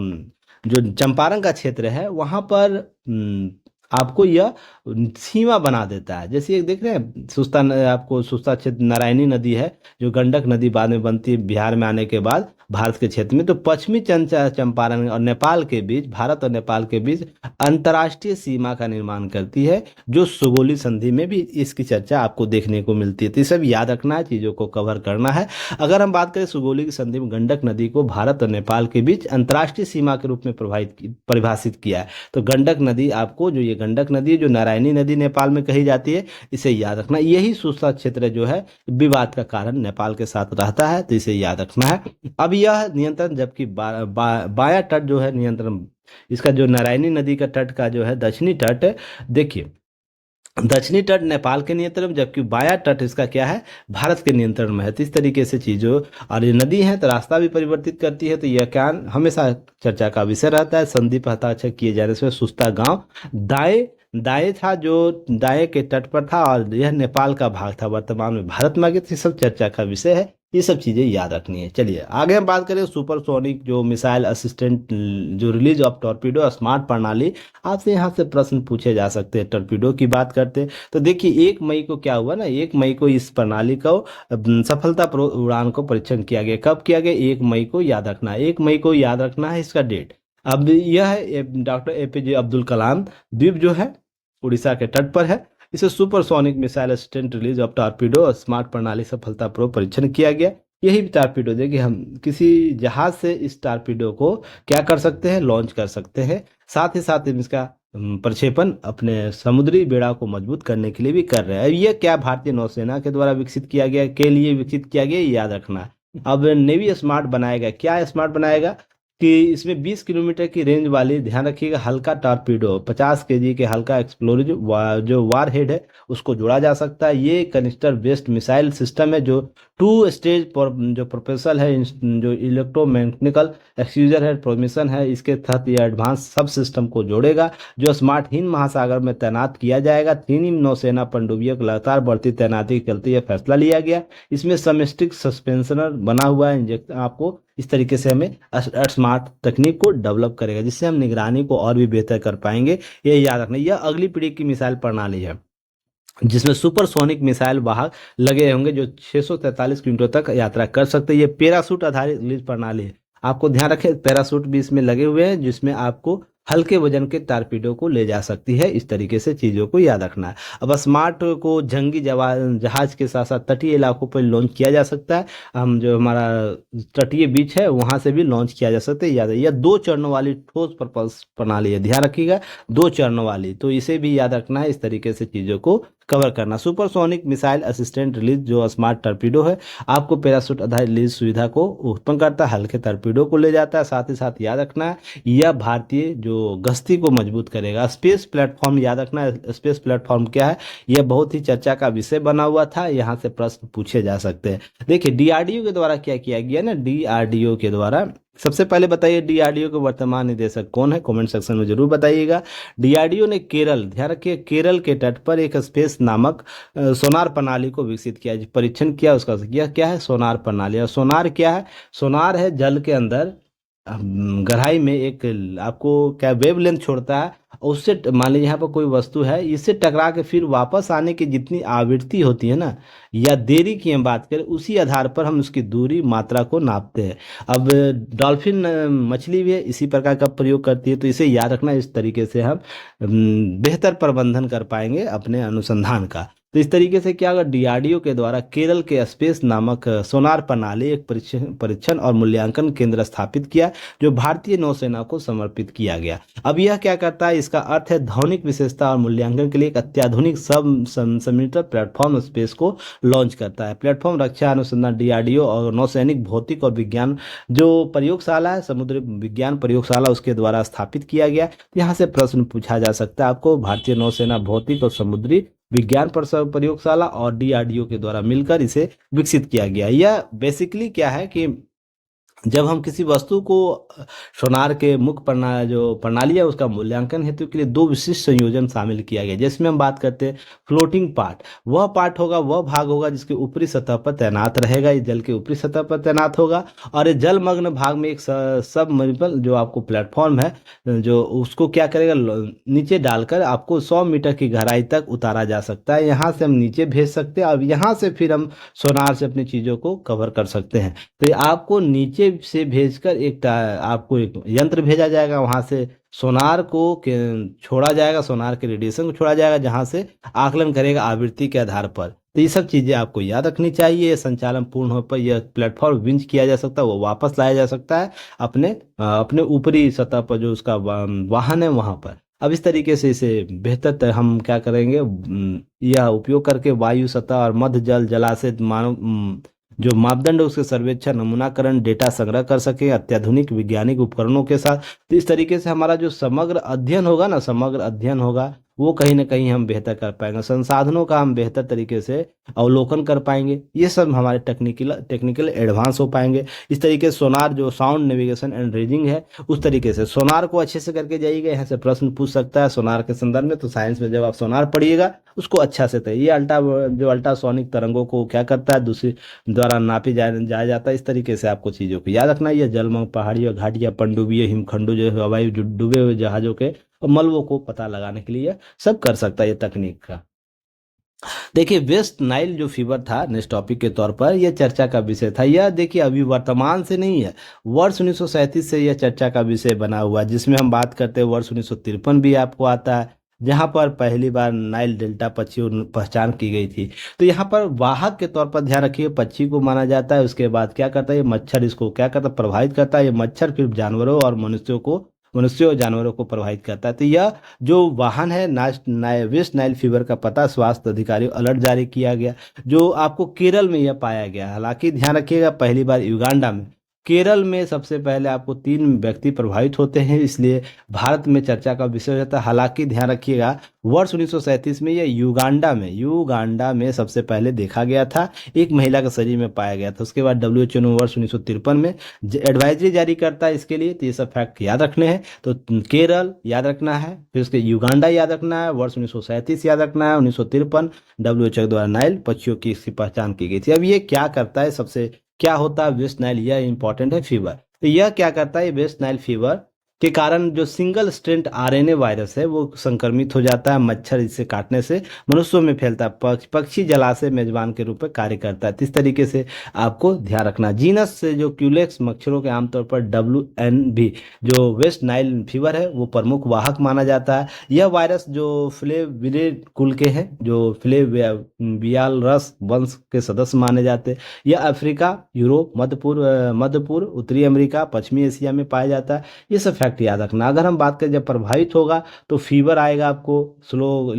जो चंपारण का क्षेत्र है, वहाँ पर आपको यह सीमा बना देता है। जैसे एक देख रहे हैं सुस्ता, आपको सुस्ता क्षेत्र नारायणी नदी है, जो गंडक नदी बाद में बनती है बिहार में आने के बाद भारत के क्षेत्र में। तो पश्चिमी चंपारण और नेपाल के बीच, भारत और नेपाल के बीच अंतर्राष्ट्रीय सीमा का निर्माण करती है, जो सुगोली संधि में भी इसकी चर्चा आपको देखने को मिलती है। तो ये सब याद रखना है, चीज़ों को कवर करना है। अगर हम बात करें सुगोली की संधि में गंडक नदी को भारत और नेपाल के बीच अंतर्राष्ट्रीय सीमा के रूप में परिभाषित किया है। तो गंडक नदी आपको, जो ये गंडक नदी जो नारायणी नदी नेपाल में कही जाती है, इसे याद रखना। यही सुस्ता क्षेत्र जो है विवाद का कारण नेपाल के साथ रहता है, तो इसे याद रखना है। अब यह नियंत्रण, जबकि बायां तट जो है नियंत्रण, इसका जो नारायणी नदी का तट का जो है दक्षिणी तट, देखिए दक्षिणी तट नेपाल के नियंत्रण में, जबकि बायां तट इसका क्या है? भारत के नियंत्रण में है। तो इस तरीके से चीज़ों, और ये नदी है तो रास्ता भी परिवर्तित करती है, तो यह क्या हमेशा चर्चा का विषय रहता है। संधि पर हस्ताक्षर किए जाने से सुस्ता गांव दाएं दाएं था, जो दाएं के तट पर था, और यह नेपाल का भाग था, वर्तमान में भारत में आ गया। तो सब चर्चा का विषय है, ये सब चीज़ें याद रखनी है। चलिए आगे हम बात करें सुपरसोनिक जो मिसाइल असिस्टेंट, जो रिलीज ऑफ टॉर्पीडो स्मार्ट प्रणाली। आपसे यहाँ से प्रश्न पूछे जा सकते हैं। टॉर्पीडो की बात करते हैं तो देखिए 1 मई को क्या हुआ ना, 1 मई को इस प्रणाली को सफलतापूर्वक उड़ान को परीक्षण किया गया। कब किया गया? 1 मई को याद रखना है, 1 मई को याद रखना है इसका डेट। अब यह है डॉक्टर एपीजे अब्दुल कलाम द्वीप जो है उड़ीसा के तट पर है। इसे supersonic missile assistant release of torpedo और स्मार्ट प्रणाली सफलतापूर्वक परीक्षण किया गया। यही टॉर्पीडो देखिए, हम किसी जहाज से इस टॉर्पीडो को क्या कर सकते हैं? लॉन्च कर सकते हैं। साथ ही साथ इसका प्रक्षेपण अपने समुद्री बेड़ा को मजबूत करने के लिए भी कर रहे हैं। यह क्या भारतीय नौसेना के द्वारा विकसित किया गया, के लिए विकसित किया गया, याद रखना है। अब नेवी स्मार्ट बनाएगा। क्या स्मार्ट बनाएगा कि इसमें 20 किलोमीटर की रेंज वाली, ध्यान रखिएगा, हल्का टॉर्पीडो 50 केजी के हल्का एक्सप्लोजिव जो वार हेड है उसको जोड़ा जा सकता है। ये कनिस्टर बेस्ड मिसाइल सिस्टम है, जो 2 स्टेज पर जो प्रोपेसल है, जो इलेक्ट्रोमैग्नेटिकल एक्सफ्यूजर है, प्रोमिशन है, इसके तहत ये एडवांस सब सिस्टम को जोड़ेगा, जो स्मार्ट हिंद महासागर में तैनात किया जाएगा। चीनी नौसेना पनडुब्बियों की लगातार बढ़ती तैनाती के चलते यह फैसला लिया गया। इसमें समेस्टिक सस्पेंशनर बना हुआ है, आपको इस तरीके से हमें स्मार्ट तकनीक को डेवलप करेगा, जिससे हम निगरानी को और भी बेहतर कर पाएंगे। ये याद रखना, यह अगली पीढ़ी की मिसाइल प्रणाली है जिसमें सुपरसोनिक मिसाइल वाहक लगे होंगे जो 643 किलोमीटर तक यात्रा कर सकते हैं। ये पैरासूट आधारित रिलीज प्रणाली है। आपको ध्यान रखें, पैरासूट भी इसमें लगे हुए हैं जिसमें आपको हल्के वजन के टारपीडो को ले जा सकती है। इस तरीके से चीज़ों को याद रखना है। अब स्मार्ट को जंगी जहाज के साथ साथ तटीय इलाकों पर लॉन्च किया जा सकता है। हम जो हमारा तटीय बीच है वहां से भी लॉन्च किया जा सकता है। याद है, यह 2 चरणों वाली ठोस प्रपल्स प्रणाली है, ध्यान रखिएगा, 2 चरणों वाली, तो इसे भी याद रखना है। इस तरीके से चीज़ों को कवर करना। सुपरसोनिक मिसाइल असिस्टेंट रिलीज जो स्मार्ट टर्पीडो है, आपको पैराशूट आधारित रिलीज सुविधा को उत्पन्न करता है, हल्के टर्पीडो को ले जाता है। साथ ही साथ याद रखना है, यह भारतीय जो गश्ती को मजबूत करेगा। स्पेस प्लेटफॉर्म याद रखना है, स्पेस प्लेटफॉर्म क्या है, यह बहुत ही चर्चा का विषय बना हुआ था। यहाँ से प्रश्न पूछे जा सकते हैं। देखिए डीआरडीओ के द्वारा क्या किया गया ना, डीआरडीओ के द्वारा सबसे पहले बताइए डीआरडीओ के वर्तमान निदेशक कौन है, कमेंट सेक्शन में जरूर बताइएगा। डीआरडीओ ने केरल, ध्यान रखिए, केरल के तट पर एक स्पेस नामक सोनार प्रणाली को विकसित किया, परीक्षण किया उसका। यह क्या है, सोनार प्रणाली। और सोनार क्या है, सोनार है जल के अंदर गहराई में एक आपको क्या वेवलेंथ छोड़ता है, और उससे मान लीजिए यहाँ पर कोई वस्तु है, इससे टकरा के फिर वापस आने की जितनी आवृत्ति होती है ना, या देरी की हम बात करें, उसी आधार पर हम उसकी दूरी मात्रा को नापते हैं। अब डॉल्फिन मछली भी है इसी प्रकार का प्रयोग करती है, तो इसे याद रखना। इस तरीके से हम बेहतर प्रबंधन कर पाएंगे अपने अनुसंधान का। तो इस तरीके से क्या होगा, डीआरडीओ के द्वारा केरल के स्पेस नामक सोनार प्रणाली एक परीक्षण और मूल्यांकन केंद्र स्थापित किया, जो भारतीय नौसेना को समर्पित किया गया। अब यह क्या करता है, इसका अर्थ है ध्वनिक विशेषता और मूल्यांकन के लिए एक अत्याधुनिक सब समीटर प्लेटफॉर्म स्पेस को लॉन्च करता है। प्लेटफॉर्म रक्षा अनुसंधान डीआरडीओ और नौसैनिक भौतिक और विज्ञान जो प्रयोगशाला है, समुद्री विज्ञान प्रयोगशाला, उसके द्वारा स्थापित किया गया। यहाँ से प्रश्न पूछा जा सकता है आपको, भारतीय नौसेना भौतिक और समुद्री विज्ञान प्रयोगशाला और डीआरडीओ के द्वारा मिलकर इसे विकसित किया गया। यह बेसिकली क्या है कि जब हम किसी वस्तु को सोनार के मुख्य प्रणाली है उसका मूल्यांकन हेतु के लिए 2 विशिष्ट संयोजन शामिल किया गया, जिसमें हम बात करते हैं फ्लोटिंग पार्ट। वह पार्ट होगा, वह भाग होगा जिसके ऊपरी सतह पर तैनात रहेगा, ये जल के ऊपरी सतह पर तैनात होगा। और ये जलमग्न भाग में एक सबमर्सिबल जो आपको प्लेटफॉर्म है, जो उसको क्या करेगा, नीचे डालकर आपको 100 मीटर की गहराई तक उतारा जा सकता है। यहाँ से हम नीचे भेज सकते हैं और यहाँ से फिर हम सोनार से अपनी चीज़ों को कवर कर सकते हैं। तो ये आपको नीचे से भेजकर आपको एक यंत्र भेजा जाएगा, वहां से सोनार को छोड़ा जाएगा, सोनार के रेडिएशन को छोड़ा जाएगा, जहां से आकलन करेगा आवृत्ति के आधार पर। तो ये सब चीजें आपको याद रखनी चाहिए। संचालन पूर्ण होने पर यह प्लेटफॉर्म विंच किया जा सकता है, वो वापस लाया जा सकता है अपने ऊपरी सतह पर जो उसका वाहन है वहां पर। अब इस तरीके से इसे बेहतर हम क्या करेंगे, यह उपयोग करके वायु सतह और मध्य जल जलाशय मानव जो मापदंड है उसके सर्वेक्षण, नमूनाकरण, डेटा संग्रह कर सके अत्याधुनिक वैज्ञानिक उपकरणों के साथ। तो इस तरीके से हमारा जो समग्र अध्ययन होगा ना, समग्र अध्ययन होगा, वो कहीं ना कहीं हम बेहतर कर पाएंगे। संसाधनों का हम बेहतर तरीके से अवलोकन कर पाएंगे। ये सब हमारे टेक्निकल एडवांस हो पाएंगे। इस तरीके से सोनार जो साउंड नेविगेशन एंड रेंजिंग है, उस तरीके से सोनार को अच्छे से करके जाइएगा। यहाँ से प्रश्न पूछ सकता है सोनार के संदर्भ में, तो साइंस में जब आप सोनार पढ़िएगा उसको अच्छा से ये अल्ट्रासोनिक तरंगों को क्या करता है, दूसरी द्वारा नापी जाया जाता है। इस तरीके से आपको चीज़ों को याद रखना है। यह जलमग्न पहाड़ियों, घाटियाँ, पनडुब्बियों, हिमखंडों, जो हवाई डूबे हुए जहाज़ों के मलबों को पता लगाने के लिए सब कर सकता है ये तकनीक का। देखिए वेस्ट नाइल जो फीवर था नेक्स्ट टॉपिक के तौर पर, यह चर्चा का विषय था। यह देखिए अभी वर्तमान से नहीं है, वर्ष 1937 से यह चर्चा का विषय बना हुआ है, जिसमें हम बात करते हैं वर्ष 1953 भी आपको आता है, जहां पर पहली बार नाइल डेल्टा पक्षी पहचान की गई थी। तो यहाँ पर वाहक के तौर पर ध्यान रखिए, पक्षी को माना जाता है। उसके बाद क्या करता है, ये मच्छर इसको क्या करता है, प्रभावित करता है। ये मच्छर फिर जानवरों और मनुष्यों और जानवरों को प्रभावित करता है। तो यह जो वाहन है वेस्ट नाइल फीवर का पता स्वास्थ्य अधिकारियों अलर्ट जारी किया गया, जो आपको केरल में यह पाया गया। हालांकि ध्यान रखिएगा पहली बार युगांडा में, केरल में सबसे पहले आपको 3 व्यक्ति प्रभावित होते हैं, इसलिए भारत में चर्चा का विषय रहता है। हालांकि ध्यान रखिएगा वर्ष 1937 में यह युगांडा में सबसे पहले देखा गया था, एक महिला के शरीर में पाया गया था। उसके बाद WHO ने वर्ष 1953 में एडवाइजरी जारी करता है इसके लिए। तो ये सब फैक्ट याद रखने हैं। तो केरल याद रखना है, फिर उसके युगांडा याद रखना है, वर्ष 1937 याद रखना है, 1953 WHO द्वारा नाइल पक्षियों की इसकी पहचान की गई थी। अब ये क्या करता है, सबसे क्या होता है वेस्ट नाइल, यह इंपॉर्टेंट है फीवर। तो यह क्या करता है, वेस्ट नाइल फीवर के कारण जो सिंगल स्ट्रेंड आरएनए वायरस है वो संक्रमित हो जाता है, मच्छर इसे काटने से मनुष्यों में फैलता है, पक्षी जलाशय मेजबान के रूप में कार्य करता है। तो इस तरीके से आपको ध्यान रखना। जीनस से जो क्यूलेक्स मच्छरों के आमतौर पर WNV जो वेस्ट नाइल फीवर है वो प्रमुख वाहक माना जाता है। यह वायरस जो फ्लेविडे कुल के हैं, जो फ्लेवियालरस वंश के सदस्य माने जाते हैं। यह अफ्रीका, यूरोप, मध्य पूर्व, उत्तरी अमेरिका, पश्चिमी एशिया में पाया जाता है। ये सब फैक्ट याद रखना। अगर हम बात करें जब प्रभावित होगा तो फीवर आएगा, आपको स्लो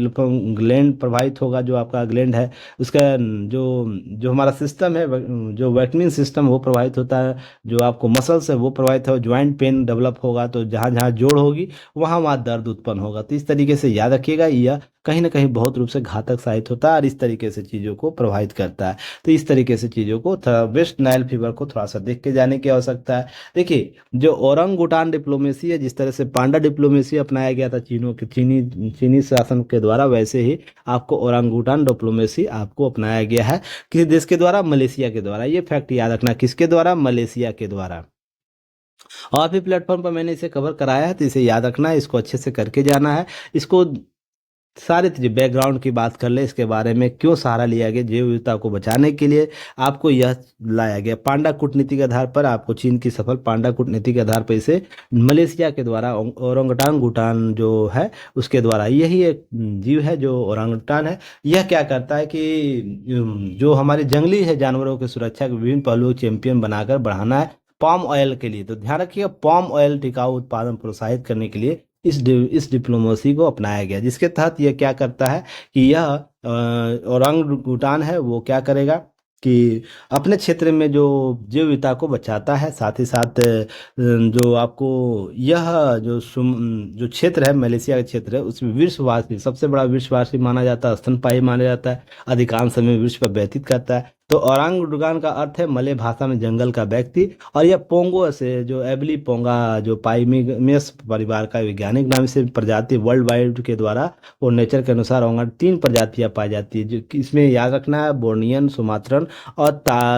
ग्लैंड प्रभावित होगा, जो आपका ग्लैंड है उसका जो जो हमारा सिस्टम है, जो विटामिन सिस्टम वो प्रभावित होता है। जो आपको मसल्स है वो प्रभावित हो, ज्वाइंट पेन डेवलप होगा, तो जहाँ जहाँ जोड़ होगी वहाँ वहाँ दर्द उत्पन्न होगा। तो इस तरीके से याद रखिएगा, यह कहीं ना कहीं बहुत रूप से घातक साबित होता है और इस तरीके से चीज़ों को प्रभावित करता है। तो इस तरीके से चीज़ों को वेस्ट नाइल फीवर को थोड़ा सा देख के जाने की आवश्यकता है। देखिए, जो ओरंगुटान डिप्लोमेसी है, जिस तरह से पांडा डिप्लोमेसी अपनाया गया था चीनी शासन के द्वारा, वैसे ही आपको ओरंगुटान डिप्लोमेसी आपको अपनाया गया है किस देश के द्वारा, मलेशिया के द्वारा। ये फैक्ट याद रखना, किसके द्वारा, मलेशिया के द्वारा। और भी प्लेटफॉर्म पर मैंने इसे कवर कराया है, तो इसे याद रखना है, इसको अच्छे से करके जाना है। इसको सारी चीज़ें बैकग्राउंड की बात कर ले, इसके बारे में क्यों सहारा लिया गया जैव विविधता को बचाने के लिए, आपको यह लाया गया। पांडा कूटनीति के आधार पर आपको चीन की सफल पांडा कूटनीति के आधार पर इसे मलेशिया के द्वारा ओरंगटान जो है उसके द्वारा, यही एक जीव है जो ओरंगटान है। यह क्या करता है कि जो हमारे जंगली है जानवरों की सुरक्षा के विभिन्न पहलुओं चैंपियन बनाकर बढ़ाना है पाम ऑयल के लिए। तो ध्यान रखिएगा, पाम ऑयल टिकाऊ उत्पादन प्रोत्साहित करने के लिए इस डिप्लोमेसी को अपनाया गया, जिसके तहत यह क्या करता है कि यह ओरंगुटान है वो क्या करेगा कि अपने क्षेत्र में जो जैव विविधता को बचाता है, साथ ही साथ जो आपको यह जो क्षेत्र है, मलेशिया का क्षेत्र है, उसमें विश्ववासी सबसे बड़ा विश्ववासी माना जाता है, स्तनपायी माना जाता है, अधिकांश समय विश्व पर व्यतीत करता है। तो ओरांगुटान का अर्थ है मलय भाषा में जंगल का व्यक्ति, और यह पोंगो से जो एबली पोंगा जो पाइमेस परिवार का वैज्ञानिक नाम से प्रजाति वर्ल्ड वाइड के द्वारा और नेचर के अनुसार होंगे 3 प्रजातियां पाई जाती है, जो कि इसमें याद रखना है बोर्नियन, सुमात्रन और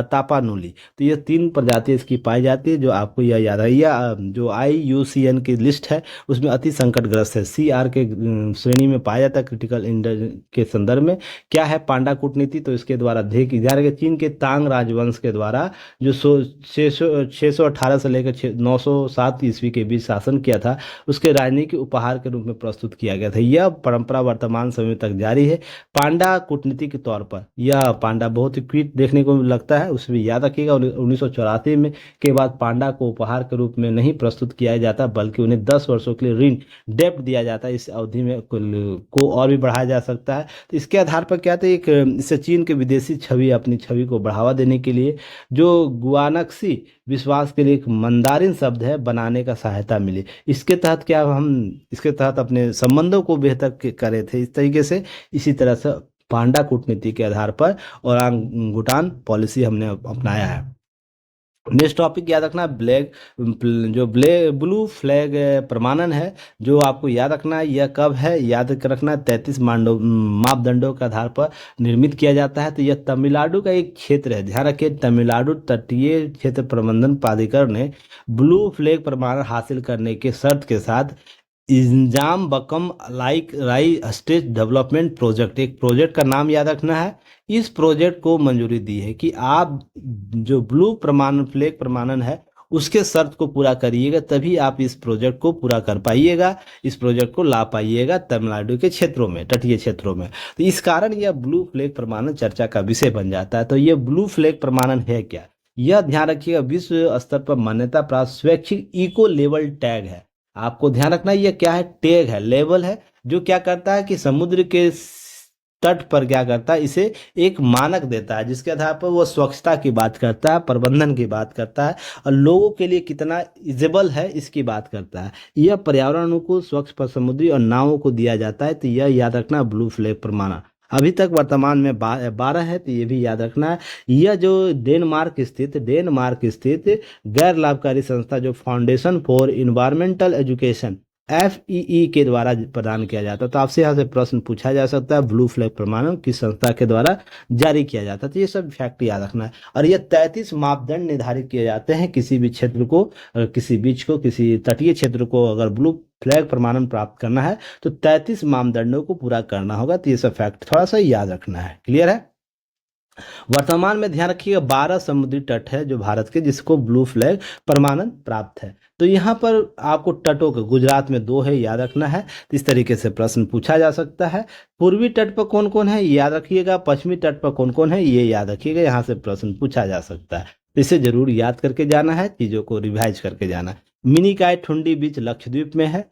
तापानुली। तो ये 3 प्रजातियां इसकी पाई जाती है, जो आपको यह याद है। यह जो IUCN की लिस्ट है उसमें अति संकटग्रस्त है, CR के श्रेणी में पाया जाता है क्रिटिकल इंडर के संदर्भ में। क्या है पांडा कूटनीति, तो इसके द्वारा देखिए चीन के तांग राजवंश के द्वारा जो 618 से लेकर 907 ईस्वी के बीच शासन किया था, उसके राजनीतिक उपहार के रूप में प्रस्तुत किया गया था। यह परंपरा वर्तमान समय तक जारी है। पांडा कूटनीति के तौर पर यह पांडा बहुत ही क्यूट देखने को लगता है, उसमें याद रखिएगा 1984 में के बाद पांडा को उपहार के रूप में नहीं प्रस्तुत किया जाता, बल्कि उन्हें 10 वर्षों के लिए ऋण डेप्ट दिया जाता है। इस अवधि में को और भी बढ़ाया जा सकता है। तो इसके आधार पर क्या था, एक इससे चीन के विदेशी छवि अपनी छवि को बढ़ावा देने के लिए जो गुआनक्सी विश्वास के लिए एक मंदारिन शब्द है बनाने का सहायता मिली। इसके तहत क्या हम इसके तहत अपने संबंधों को बेहतर करे थे इस तरीके से। इसी तरह से पांडा कूटनीति के आधार पर ओरांगुटान पॉलिसी हमने अपनाया है। नेक्स्ट टॉपिक याद रखना, ब्लू फ्लैग प्रमाणन है, जो आपको याद रखना है। यह कब है, याद रखना 33 मापदंडों के आधार पर निर्मित किया जाता है। तो यह तमिलनाडु का एक क्षेत्र है, ध्यान रखिए, तमिलनाडु तटीय क्षेत्र प्रबंधन प्राधिकरण ने ब्लू फ्लैग प्रमाणन हासिल करने के शर्त के साथ इंजाम बकम लाइक राई स्टेट डेवलपमेंट प्रोजेक्ट, एक प्रोजेक्ट का नाम याद रखना है, इस प्रोजेक्ट को मंजूरी दी है कि आप जो ब्लू प्रमाणन फ्लैग प्रमाणन है उसके शर्त को पूरा करिएगा, तभी आप इस प्रोजेक्ट को पूरा कर पाइएगा, इस प्रोजेक्ट को ला पाइएगा तमिलनाडु के क्षेत्रों में, तटीय क्षेत्रों में। तो इस कारण यह ब्लू फ्लैग प्रमाणन चर्चा का विषय बन जाता है। तो यह ब्लू फ्लैग प्रमाणन है क्या, यह ध्यान रखिएगा, विश्व स्तर पर मान्यता प्राप्त स्वैच्छिक इको लेवल टैग है। आपको ध्यान रखना है, यह क्या है, टैग है, लेवल है, जो क्या करता है कि समुद्र के तट पर क्या करता है, इसे एक मानक देता है, जिसके आधार पर वो स्वच्छता की बात करता है, प्रबंधन की बात करता है, और लोगों के लिए कितना इजेबल है इसकी बात करता है। यह पर्यावरण अनुकूल स्वच्छ पर समुद्री और नावों को दिया जाता है। तो यह याद रखना ब्लू फ्लैग प्रमाणन अभी तक वर्तमान में 12 है, तो ये भी याद रखना है। यह जो डेनमार्क स्थित गैर लाभकारी संस्था जो foundation for environmental education FEE के द्वारा प्रदान किया जाता है। तो आपसे यहाँ से प्रश्न पूछा जा सकता है, ब्लू फ्लैग प्रमाणन किस संस्था के द्वारा जारी किया जाता है। तो ये सब फैक्ट याद रखना है। और ये 33 मापदंड निर्धारित किए जाते हैं किसी भी क्षेत्र को, किसी बीच को, किसी तटीय क्षेत्र को अगर ब्लू फ्लैग प्रमाणन प्राप्त करना है तो 33 मापदंडों को पूरा करना होगा। तो ये सब फैक्ट थोड़ा सा याद रखना है। क्लियर है। वर्तमान में ध्यान रखिएगा 12 समुद्री तट है जो भारत के, जिसको ब्लू फ्लैग प्रमाणन प्राप्त है। तो यहाँ पर आपको तटों के, गुजरात में 2 है, याद रखना है। तो इस तरीके से प्रश्न पूछा जा सकता है। पूर्वी तट पर कौन कौन है, याद रखिएगा। पश्चिमी तट पर कौन कौन है, ये याद रखिएगा। यहाँ से प्रश्न पूछा जा सकता है, तो इसे जरूर याद करके जाना है, चीज़ों को रिवाइज करके जाना है। मिनिकॉय ठुंडी बीच लक्षद्वीप में है।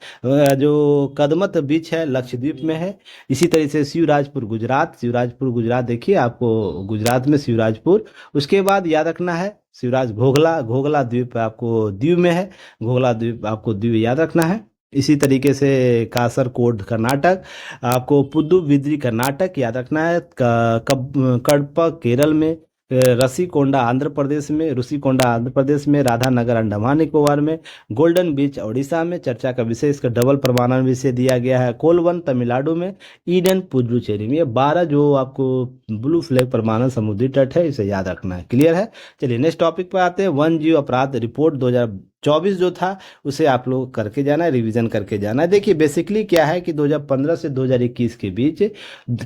जो कदमत बीच है लक्षद्वीप में है। इसी तरह से शिवराजपुर गुजरात, शिवराजपुर गुजरात देखिए आपको, गुजरात में शिवराजपुर। उसके बाद याद रखना है शिवराज घोघला, घोघला द्वीप आपको दीव में है। घोघला द्वीप आपको दीव याद रखना है। इसी तरीके से कासरकोड कर्नाटक, आपको पुदुविद्री कर्नाटक याद रखना है। कड़प केरल में, रसीकोंडा आंध्र प्रदेश में, ऋषिकोंडा आंध्र प्रदेश में, राधानगर अंडमान निकोबार में, गोल्डन बीच उड़ीसा में। चर्चा का विषय इसका डबल प्रमाणन विषय दिया गया है। कोलवन तमिलनाडु में, ईडन पुडुचेरी में। ये 12 जो आपको ब्लू फ्लैग प्रमाणन समुद्री तट है, इसे याद रखना है। क्लियर है। चलिए नेक्स्ट टॉपिक पर आते हैं। वन जीव अपराध रिपोर्ट 2024 जो था उसे आप लोग करके जाना है, रिवीजन करके जाना है। देखिए बेसिकली क्या है कि 2015 से 2021 के बीच,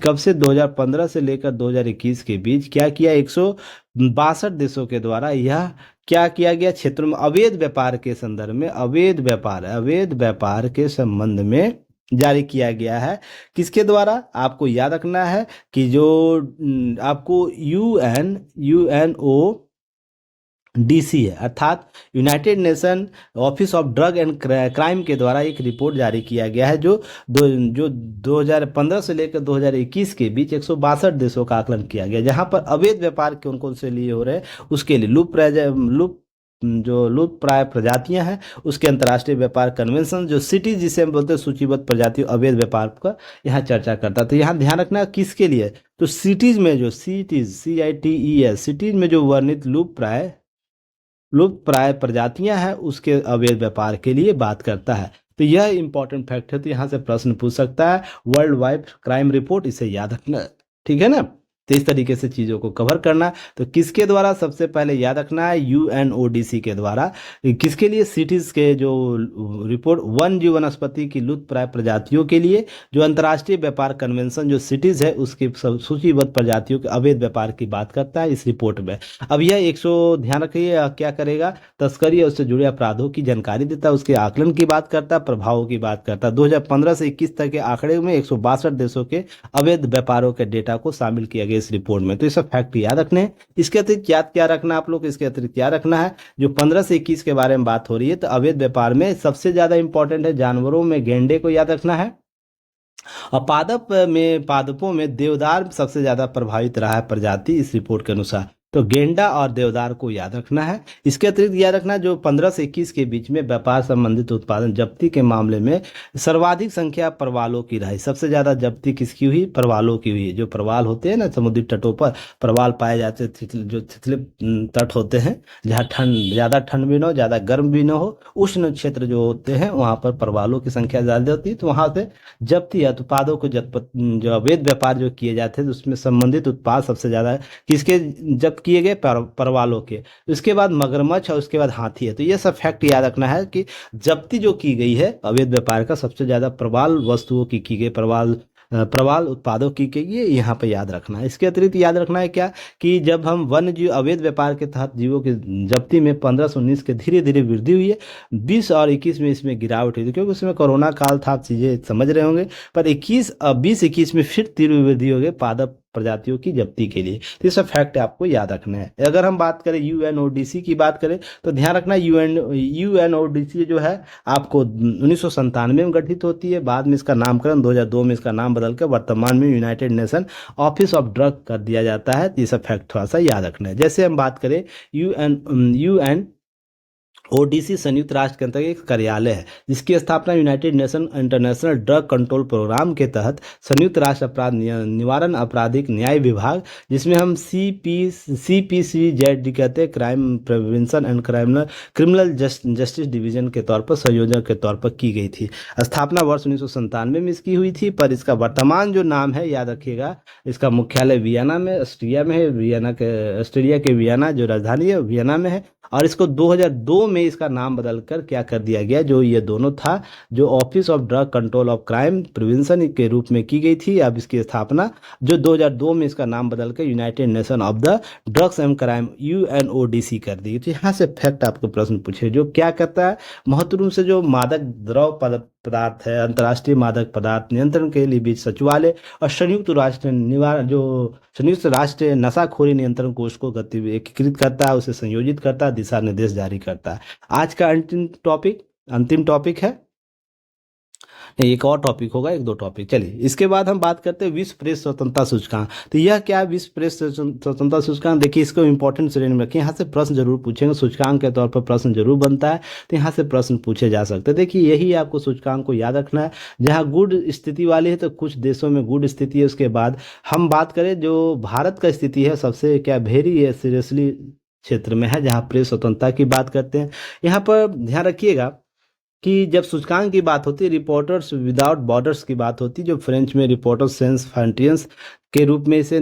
कब से 2015 से लेकर 2021 के बीच क्या किया, 162 देशों के द्वारा यह क्या किया गया, क्षेत्रों में अवैध व्यापार के संदर्भ में, अवैध व्यापार के संबंध में जारी किया गया है। किसके द्वारा, आपको याद रखना है कि जो आपको UNODC है, अर्थात United nation office of drug and crime के द्वारा एक रिपोर्ट जारी किया गया है, जो 2015 से लेकर 2021 के बीच 162 देशों का आकलन किया गया, जहां पर अवैध व्यापार कौन कौन से लिए हो रहे हैं, उसके लिए लुप्त प्राय प्रजातियां हैं, उसके अंतर्राष्ट्रीय व्यापार कन्वेंशन, जो सिटीज जिसे हम बोलते हैं सूचीबद्ध प्रजातियों अवैध व्यापार का यहाँ चर्चा करता है। तो यहाँ ध्यान रखना किसके लिए, तो सिटीज में जो CITES सिटीज में जो वर्णित लुप्त प्राय प्रजातियां हैं उसके अवैध व्यापार के लिए बात करता है। तो यह इंपॉर्टेंट फैक्ट है। तो यहाँ से प्रश्न पूछ सकता है, वर्ल्ड वाइड क्राइम रिपोर्ट, इसे याद रखना। ठीक है ना। तो इस तरीके से चीज़ों को कवर करना। तो किसके द्वारा, सबसे पहले याद रखना है UNODC के द्वारा। किसके लिए, सिटीज के जो रिपोर्ट वन जीव वनस्पति की लुप्त प्राय प्रजातियों के लिए, जो अंतर्राष्ट्रीय व्यापार कन्वेंशन जो सिटीज है उसकी सूचीबद्ध प्रजातियों के अवैध व्यापार की बात करता है इस रिपोर्ट में। अब यह 100 ध्यान रखिए क्या करेगा, तस्करी और उससे जुड़े अपराधों की जानकारी देता है, उसके आकलन की बात करता है, प्रभावों की बात करता है। 2015 से 21 तक के आंकड़े में 162 देशों के अवैध व्यापारों के डेटा को शामिल किया गया इस रिपोर्ट में। तो ये सब फैक्ट याद रखने हैं। इसके अतिरिक्त याद क्या रखना आप लोग, इसके अतिरिक्त याद रखना है जो 15 से 21 के बारे में बात हो रही है, तो अवैध व्यापार में सबसे ज्यादा इंपॉर्टेंट है जानवरों में गेंडे को याद रखना है, और पादपों में देवदार सबसे ज्यादा प्रभावित रहा है प्रजाति इस रिपोर्ट के अनुसार। तो गेंडा और देवदार को याद रखना है। इसके अतिरिक्त याद रखना जो 15 से 21 के बीच में व्यापार संबंधित उत्पादन जब्ती के मामले में सर्वाधिक संख्या परवालों की रही। सबसे ज्यादा जब्ती किसकी हुई, परवालों की हुई। जो परवाल होते हैं ना समुद्री तटों पर परवाल पाए जाते हैं, जो छिछले तट होते हैं जहाँ ज्यादा ठंड भी ना हो, ज्यादा गर्म भी ना हो, उष्ण क्षेत्र जो होते हैं वहां पर परवालों की संख्या ज्यादा होती है। तो वहां से जब्ती या उत्पादों को जो अवैध व्यापार जो किए जाते हैं तो उसमें संबंधित उत्पाद सबसे ज्यादा किसके जब्त किए गए, परवालों के। उसके बाद मगरमच्छ और उसके बाद हाथी है। तो ये सब फैक्ट याद रखना है कि जब्ती जो की गई है अवैध व्यापार का सबसे ज्यादा प्रवाल वस्तुओं की गई, प्रवाल उत्पादों की गई है, यहाँ पे याद रखना है। इसके अतिरिक्त याद रखना है क्या कि जब हम वन्य जीव अवैध व्यापार के तहत जीवों की जब्ती में 15 से 19 के धीरे धीरे वृद्धि हुई है, 20 और 21 में इसमें गिरावट हुई थी, क्योंकि उसमें कोरोना काल था, आप चीजें समझ रहे होंगे। पर 20-21 में फिर तीव्र वृद्धि हो गई पादप प्रजातियों की जब्ती के लिए। तो ये सब फैक्ट आपको याद रखना है। अगर हम बात करें UNODC की बात करें तो ध्यान रखना UNODC जो है आपको 1997 में गठित होती है। बाद में इसका नामकरण 2002 में इसका नाम बदल कर वर्तमान में United nation office of drug कर दिया जाता है। तो ये सब फैक्ट थोड़ा सा याद रखना है। जैसे हम बात करें UN ओडीसी संयुक्त राष्ट्र के अंतर्गत एक कार्यालय है जिसकी स्थापना United Nation International Drug Control Programme के तहत संयुक्त राष्ट्र अपराध निवारण आपराधिक न्याय विभाग, जिसमें हम CPCZ कहते हैं, crime prevention and criminal justice division के तौर पर संयोजक के तौर पर की गई थी। स्थापना वर्ष 1997 में इसकी हुई थी, पर इसका वर्तमान जो नाम है याद रखिएगा, इसका मुख्यालय वियना में ऑस्ट्रिया में है। ऑस्ट्रेलिया के वियना जो राजधानी है वियना में है। और इसको 2002 में इसका नाम बदलकर क्या कर दिया गया, जो ये दोनों था, जो office of drug control of crime prevention के रूप में की गई थी। अब इसकी स्थापना जो 2002 में इसका नाम बदलकर United nation of the drugs and crime UNODC कर दी गई थी। यहाँ से फैक्ट आपको प्रश्न पूछे, जो क्या कहता है, महत्वपूर्ण से जो मादक द्रव पदार्थ है, अंतर्राष्ट्रीय मादक पदार्थ नियंत्रण के लिए बीच सचिवालय और संयुक्त राष्ट्र नशाखोरी नियंत्रण कोष को गति एकीकृत करता है, उसे संयोजित करता है, दिशा निर्देश जारी करता है। आज का अंतिम टॉपिक है, नहीं एक और टॉपिक होगा, एक दो टॉपिक। चलिए इसके बाद हम बात करते हैं विश्व प्रेस स्वतंत्रता सूचकांक। तो यह क्या है विश्व प्रेस स्वतंत्रता सूचकांक? देखिए इसको इंपॉर्टेंट श्रेणी में रखें, यहाँ से प्रश्न जरूर पूछेंगे, सूचकांक के तौर पर प्रश्न जरूर बनता है, तो यहाँ से प्रश्न पूछे जा सकते हैं। देखिए यही आपको सूचकांक को याद रखना है। जहाँ गुड स्थिति वाली है तो कुछ देशों में गुड स्थिति है। उसके बाद हम बात करें जो भारत का स्थिति है, सबसे क्या वेरी सीरियसली क्षेत्र में है, जहाँ प्रेस स्वतंत्रता की बात करते हैं। यहाँ पर ध्यान रखिएगा कि जब सूचकांक की बात होती है, रिपोर्टर्स विदाउट बॉर्डर्स की बात होती है, जो फ्रेंच में रिपोर्टर्स सेंस फ्रंटियर्स के रूप में इसे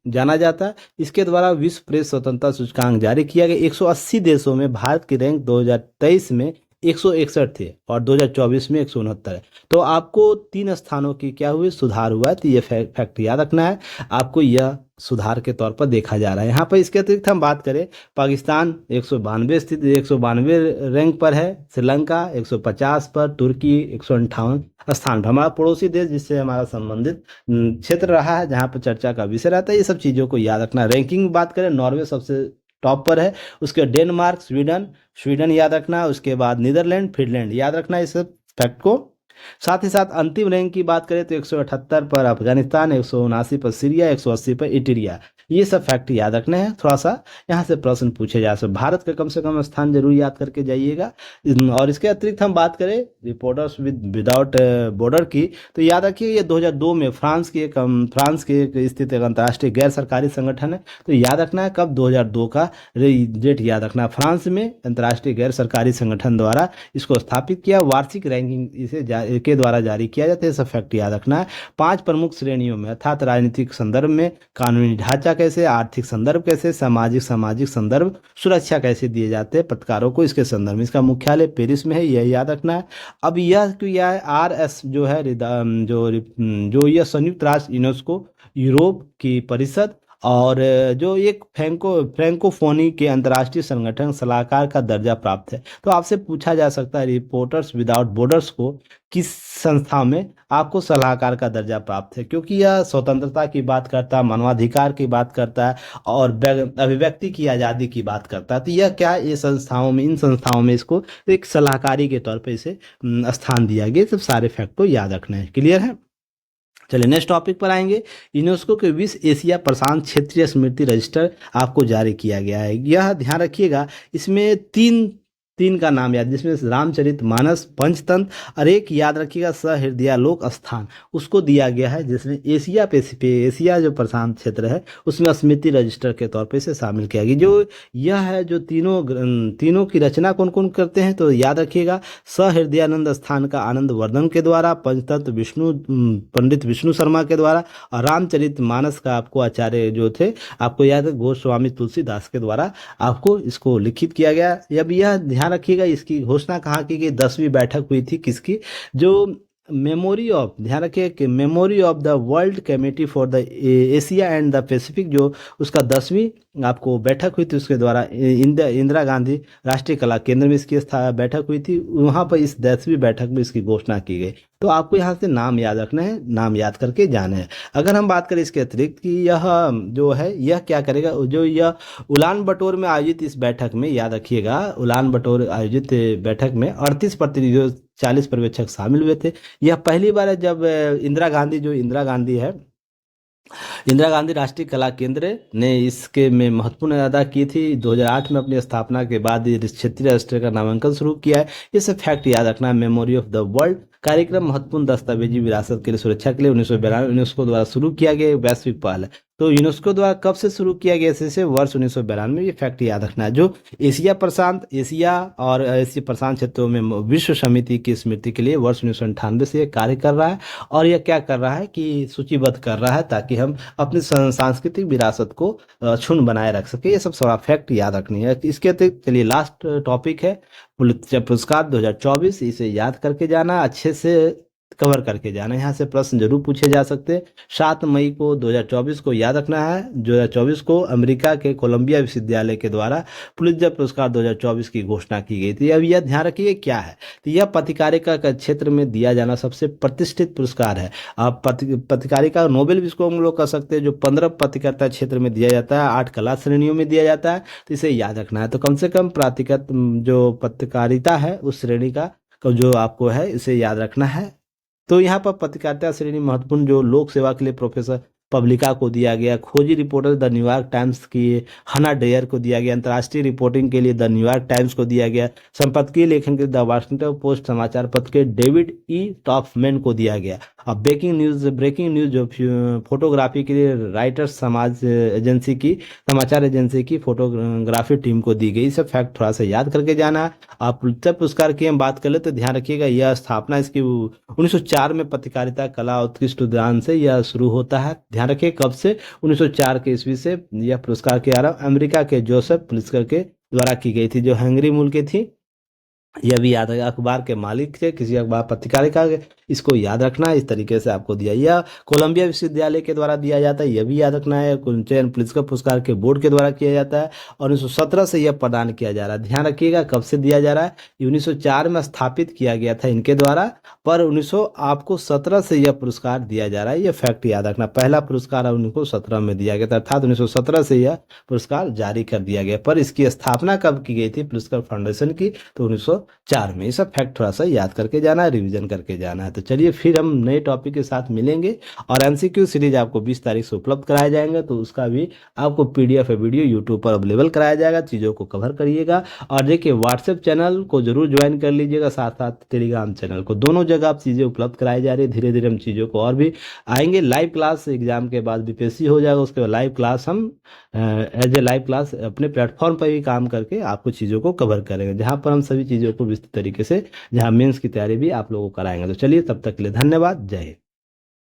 जाना जाता है। इसके द्वारा विश्व प्रेस स्वतंत्रता सूचकांक जारी किया गया। 180 देशों में भारत की रैंक 2023 में 161 थे और 2024 में 169 है। तो आपको 3 स्थानों की क्या हुई, सुधार हुआ है। तो ये फैक्ट याद रखना है आपको, यह सुधार के तौर पर देखा जा रहा है। यहाँ पर इसके अतिरिक्त हम बात करें, पाकिस्तान 192 रैंक पर है, श्रीलंका 150 पर, तुर्की 158 स्थान पर। हमारा पड़ोसी देश जिससे हमारा संबंधित क्षेत्र रहा है, जहाँ पर चर्चा का विषय रहता है, ये सब चीज़ों को याद रखना। रैंकिंग बात करें, नॉर्वे सबसे टॉप पर है, उसके डेनमार्क, स्वीडन याद रखना, उसके बाद नीदरलैंड, फिनलैंड याद रखना इस फैक्ट को। साथ ही साथ अंतिम रैंक की बात करें तो 178 पर अफगानिस्तान, 179 पर सीरिया, 180 पर इटरिया। ये सब फैक्ट याद रखने हैं। थोड़ा सा यहाँ से प्रश्न पूछे जा सकते, भारत का कम से कम स्थान जरूर याद करके जाइएगा। और इसके अतिरिक्त हम बात करें रिपोर्टर्स विदाउट बॉर्डर की, तो याद रखिए ये 2002 में फ्रांस की एक स्थित एक अंतर्राष्ट्रीय गैर सरकारी संगठन है। तो याद रखना है कब, 2002 का डेट याद रखना। फ्रांस में अंतर्राष्ट्रीय गैर सरकारी संगठन द्वारा इसको स्थापित किया। वार्षिक रैंकिंग इसे के द्वारा जारी किया जाता है, सब फैक्ट याद रखना है। 5 प्रमुख श्रेणियों में, अर्थात राजनीतिक संदर्भ में, कानूनी ढांचा कैसे, आर्थिक संदर्भ कैसे, सामाजिक संदर्भ, सुरक्षा कैसे दिए जाते हैं पत्रकारों को, इसके संदर्भ में। इसका मुख्यालय पेरिस में है, यह याद रखना है। अब यह क्या है, RS जो है जो यह संयुक्त राष्ट्र यूनेस्को, यूरोप की परिषद और जो एक फ्रैंकोफोनी के अंतर्राष्ट्रीय संगठन सलाहकार का दर्जा प्राप्त है। तो आपसे पूछा जा सकता है रिपोर्टर्स विदाउट बॉर्डर्स को किस संस्था में आपको सलाहकार का दर्जा प्राप्त है, क्योंकि यह स्वतंत्रता की बात करता है, मानवाधिकार की बात करता है और अभिव्यक्ति की आज़ादी की बात करता है। तो यह क्या है, इन संस्थाओं में इसको एक सलाहकारी के तौर पर इसे स्थान दिया गया। सब सारे फैक्ट को याद रखना है। क्लियर है? चलिए नेक्स्ट टॉपिक पर आएंगे। यूनेस्को के विश्व एशिया प्रशांत क्षेत्रीय स्मृति रजिस्टर आपको जारी किया गया है। यह ध्यान रखिएगा, इसमें तीन का नाम याद, जिसमें रामचरितमानस, पंचतंत्र और एक याद रखिएगा सहृदयालोक स्थान, उसको दिया गया है, जिसमें एशिया जो प्रशांत क्षेत्र है उसमें स्मृति रजिस्टर के तौर पे इसे शामिल किया गया। जो यह है, जो तीनों की रचना कौन कौन करते हैं, तो याद रखिएगा सहृदयानंद स्थान का आनंद वर्धन के द्वारा, पंचतंत्र पंडित विष्णु शर्मा के द्वारा, और रामचरितमानस का आपको आचार्य जो थे आपको याद है गोस्वामी तुलसीदास के द्वारा आपको इसको लिखित किया गया। अब यह ध्यान रखिएगा, इसकी घोषणा कहाँ की गई, 10वीं बैठक हुई थी किसकी, जो ध्यान रखिए कि memory of the world committee for the Asia and the Pacific, जो उसका 10वीं आपको बैठक हुई थी, उसके द्वारा इंदिरा गांधी राष्ट्रीय कला केंद्र में इसकी बैठक हुई थी। वहाँ पर इस 10वीं बैठक में इसकी घोषणा की गई। तो आपको यहाँ से नाम याद रखना है, नाम याद करके जाना है। अगर हम बात करें इसके अतिरिक्त कि यह जो है यह क्या करेगा, जो यह उलान बटोर में आयोजित इस बैठक में, याद रखिएगा उलान बटोर आयोजित बैठक में 38 प्रतिनिधियों 40 पर्यवेक्षक शामिल हुए थे। यह पहली बार है जब इंदिरा गांधी है इंदिरा गांधी राष्ट्रीय कला केंद्र ने इसके में महत्वपूर्ण अदा की थी। 2008 में अपनी स्थापना के बाद ये क्षेत्रीय राष्ट्र का नामांकन शुरू किया है। इसे फैक्ट याद रखना है। मेमोरी ऑफ द वर्ल्ड कार्यक्रम महत्वपूर्ण दस्तावेजी विरासत के लिए सुरक्षा के लिए 1992 यूनेस्को द्वारा शुरू किया गया एक वैश्विक पहल है। तो यूनेस्को द्वारा कब से शुरू किया गया इसे वर्ष 1992। ये फैक्ट याद रखना है। जो एशिया और एशिया प्रशांत क्षेत्रों में विश्व समिति की स्मृति के लिए वर्ष 1998 से ये कार्य कर रहा है। और यह क्या कर रहा है कि सूचीबद्ध कर रहा है ताकि हम अपनी सांस्कृतिक विरासत को क्षुण्ण बनाए रख सके। ये सब सारा फैक्ट याद रखनी है। इसके अतिरिक्त चलिए लास्ट टॉपिक है पुलित्जर पुरस्कार 2024। इसे याद करके जाना, अच्छे से कवर करके जाना। यहाँ से प्रश्न जरूर पूछे जा सकते हैं। 7 मई को 2024 को याद रखना है। 2024 को अमेरिका के कोलंबिया विश्वविद्यालय के द्वारा पुलित्जर पुरस्कार 2024 की घोषणा की गई थी। अब यह ध्यान रखिए क्या है, तो यह पत्रकारिता का क्षेत्र में दिया जाना सबसे प्रतिष्ठित पुरस्कार है। आप पत्रकारिता नोबेल भी इसको हम लोग कह सकते हैं, जो 15 पत्रकारिता क्षेत्र में दिया जाता है, 8 कला श्रेणियों में दिया जाता है। तो इसे याद रखना है। तो कम से कम जो पत्रकारिता है उस श्रेणी का जो आपको है इसे याद रखना है। तो यहाँ पर पत्रकारिता श्रेणी महत्वपूर्ण जो लोक सेवा के लिए प्रोफेसर पब्लिका को दिया गया, खोजी रिपोर्टर द न्यूयॉर्क टाइम्स की हना डेयर को दिया गया, अंतर्राष्ट्रीय रिपोर्टिंग के लिए द न्यूयॉर्क टाइम्स को दिया गया, संपादकीय लेखन के लिए द वाशिंगटन पोस्ट समाचार पत्र के डेविड ई टॉफमैन को दिया गया। अब ब्रेकिंग न्यूज जो फोटोग्राफी के लिए राइटर्स समाचार एजेंसी की फोटोग्राफी टीम को दी गई। सब फैक्ट थोड़ा सा याद करके जाना है। आप पुलित्जर पुरस्कार की हम बात कर ले तो ध्यान रखिएगा यह स्थापना इसकी 1904 में पत्रकारिता कला उत्कृष्ट उद्यान से यह शुरू होता है। ध्यान रखिए कब से, 1904 के ईस्वी से यह पुरस्कार की आरंभ अमेरिका के जोसेफ पुलित्जर के द्वारा की गई थी, जो हंगरी मूल की थी। यह भी याद है, अखबार के मालिक थे, किसी अखबार पत्रिका का, इसको याद रखना है। इस तरीके से आपको दिया। यह कोलंबिया विश्वविद्यालय के द्वारा दिया जाता है, यह भी याद रखना है। चयन पुलित्जर पुरस्कार के बोर्ड के द्वारा किया जाता है और 1917 से यह प्रदान किया जा रहा है। ध्यान रखिएगा कब से दिया जा रहा है। 1904 में स्थापित किया गया था इनके द्वारा, पर 1917 से यह पुरस्कार दिया जा रहा है। यह फैक्ट याद रखना। पहला पुरस्कार 1917 में दिया गया था, अर्थात 1917 से यह पुरस्कार जारी कर दिया गया। पर इसकी स्थापना कब की गई थी पुरस्कार फाउंडेशन की, तो 1904 में। ये सब फैक्ट थोड़ा सा याद करके जाना है, रिवीजन करके जाना है। तो चलिए फिर हम नए टॉपिक के साथ मिलेंगे और एमसीक्यू सीरीज आपको 20 तारीख से उपलब्ध कराया जाएंगे, तो उसका भी आपको पीडीएफ वीडियो यूट्यूब पर अवेलेबल कराया जाएगा। चीज़ों को कवर करिएगा और देखिए व्हाट्सएप चैनल को जरूर ज्वाइन कर लीजिएगा, साथ साथ टेलीग्राम चैनल को। दोनों जगह आप चीज़ें उपलब्ध कराई जा रही है। धीरे धीरे हम चीज़ों को और भी आएंगे। लाइव क्लास एग्जाम के बाद बीपीएससी हो जाएगा, उसके बाद लाइव क्लास हम एज ए लाइव क्लास अपने प्लेटफॉर्म पर भी काम करके आपको चीज़ों को कवर करेंगे, जहाँ पर हम सभी चीज़ों को विस्तृत तरीके से, जहाँ मेंस की तैयारी भी आप लोगों को कराएंगे। तो चलिए तब तक के लिए धन्यवाद। जय हिंद।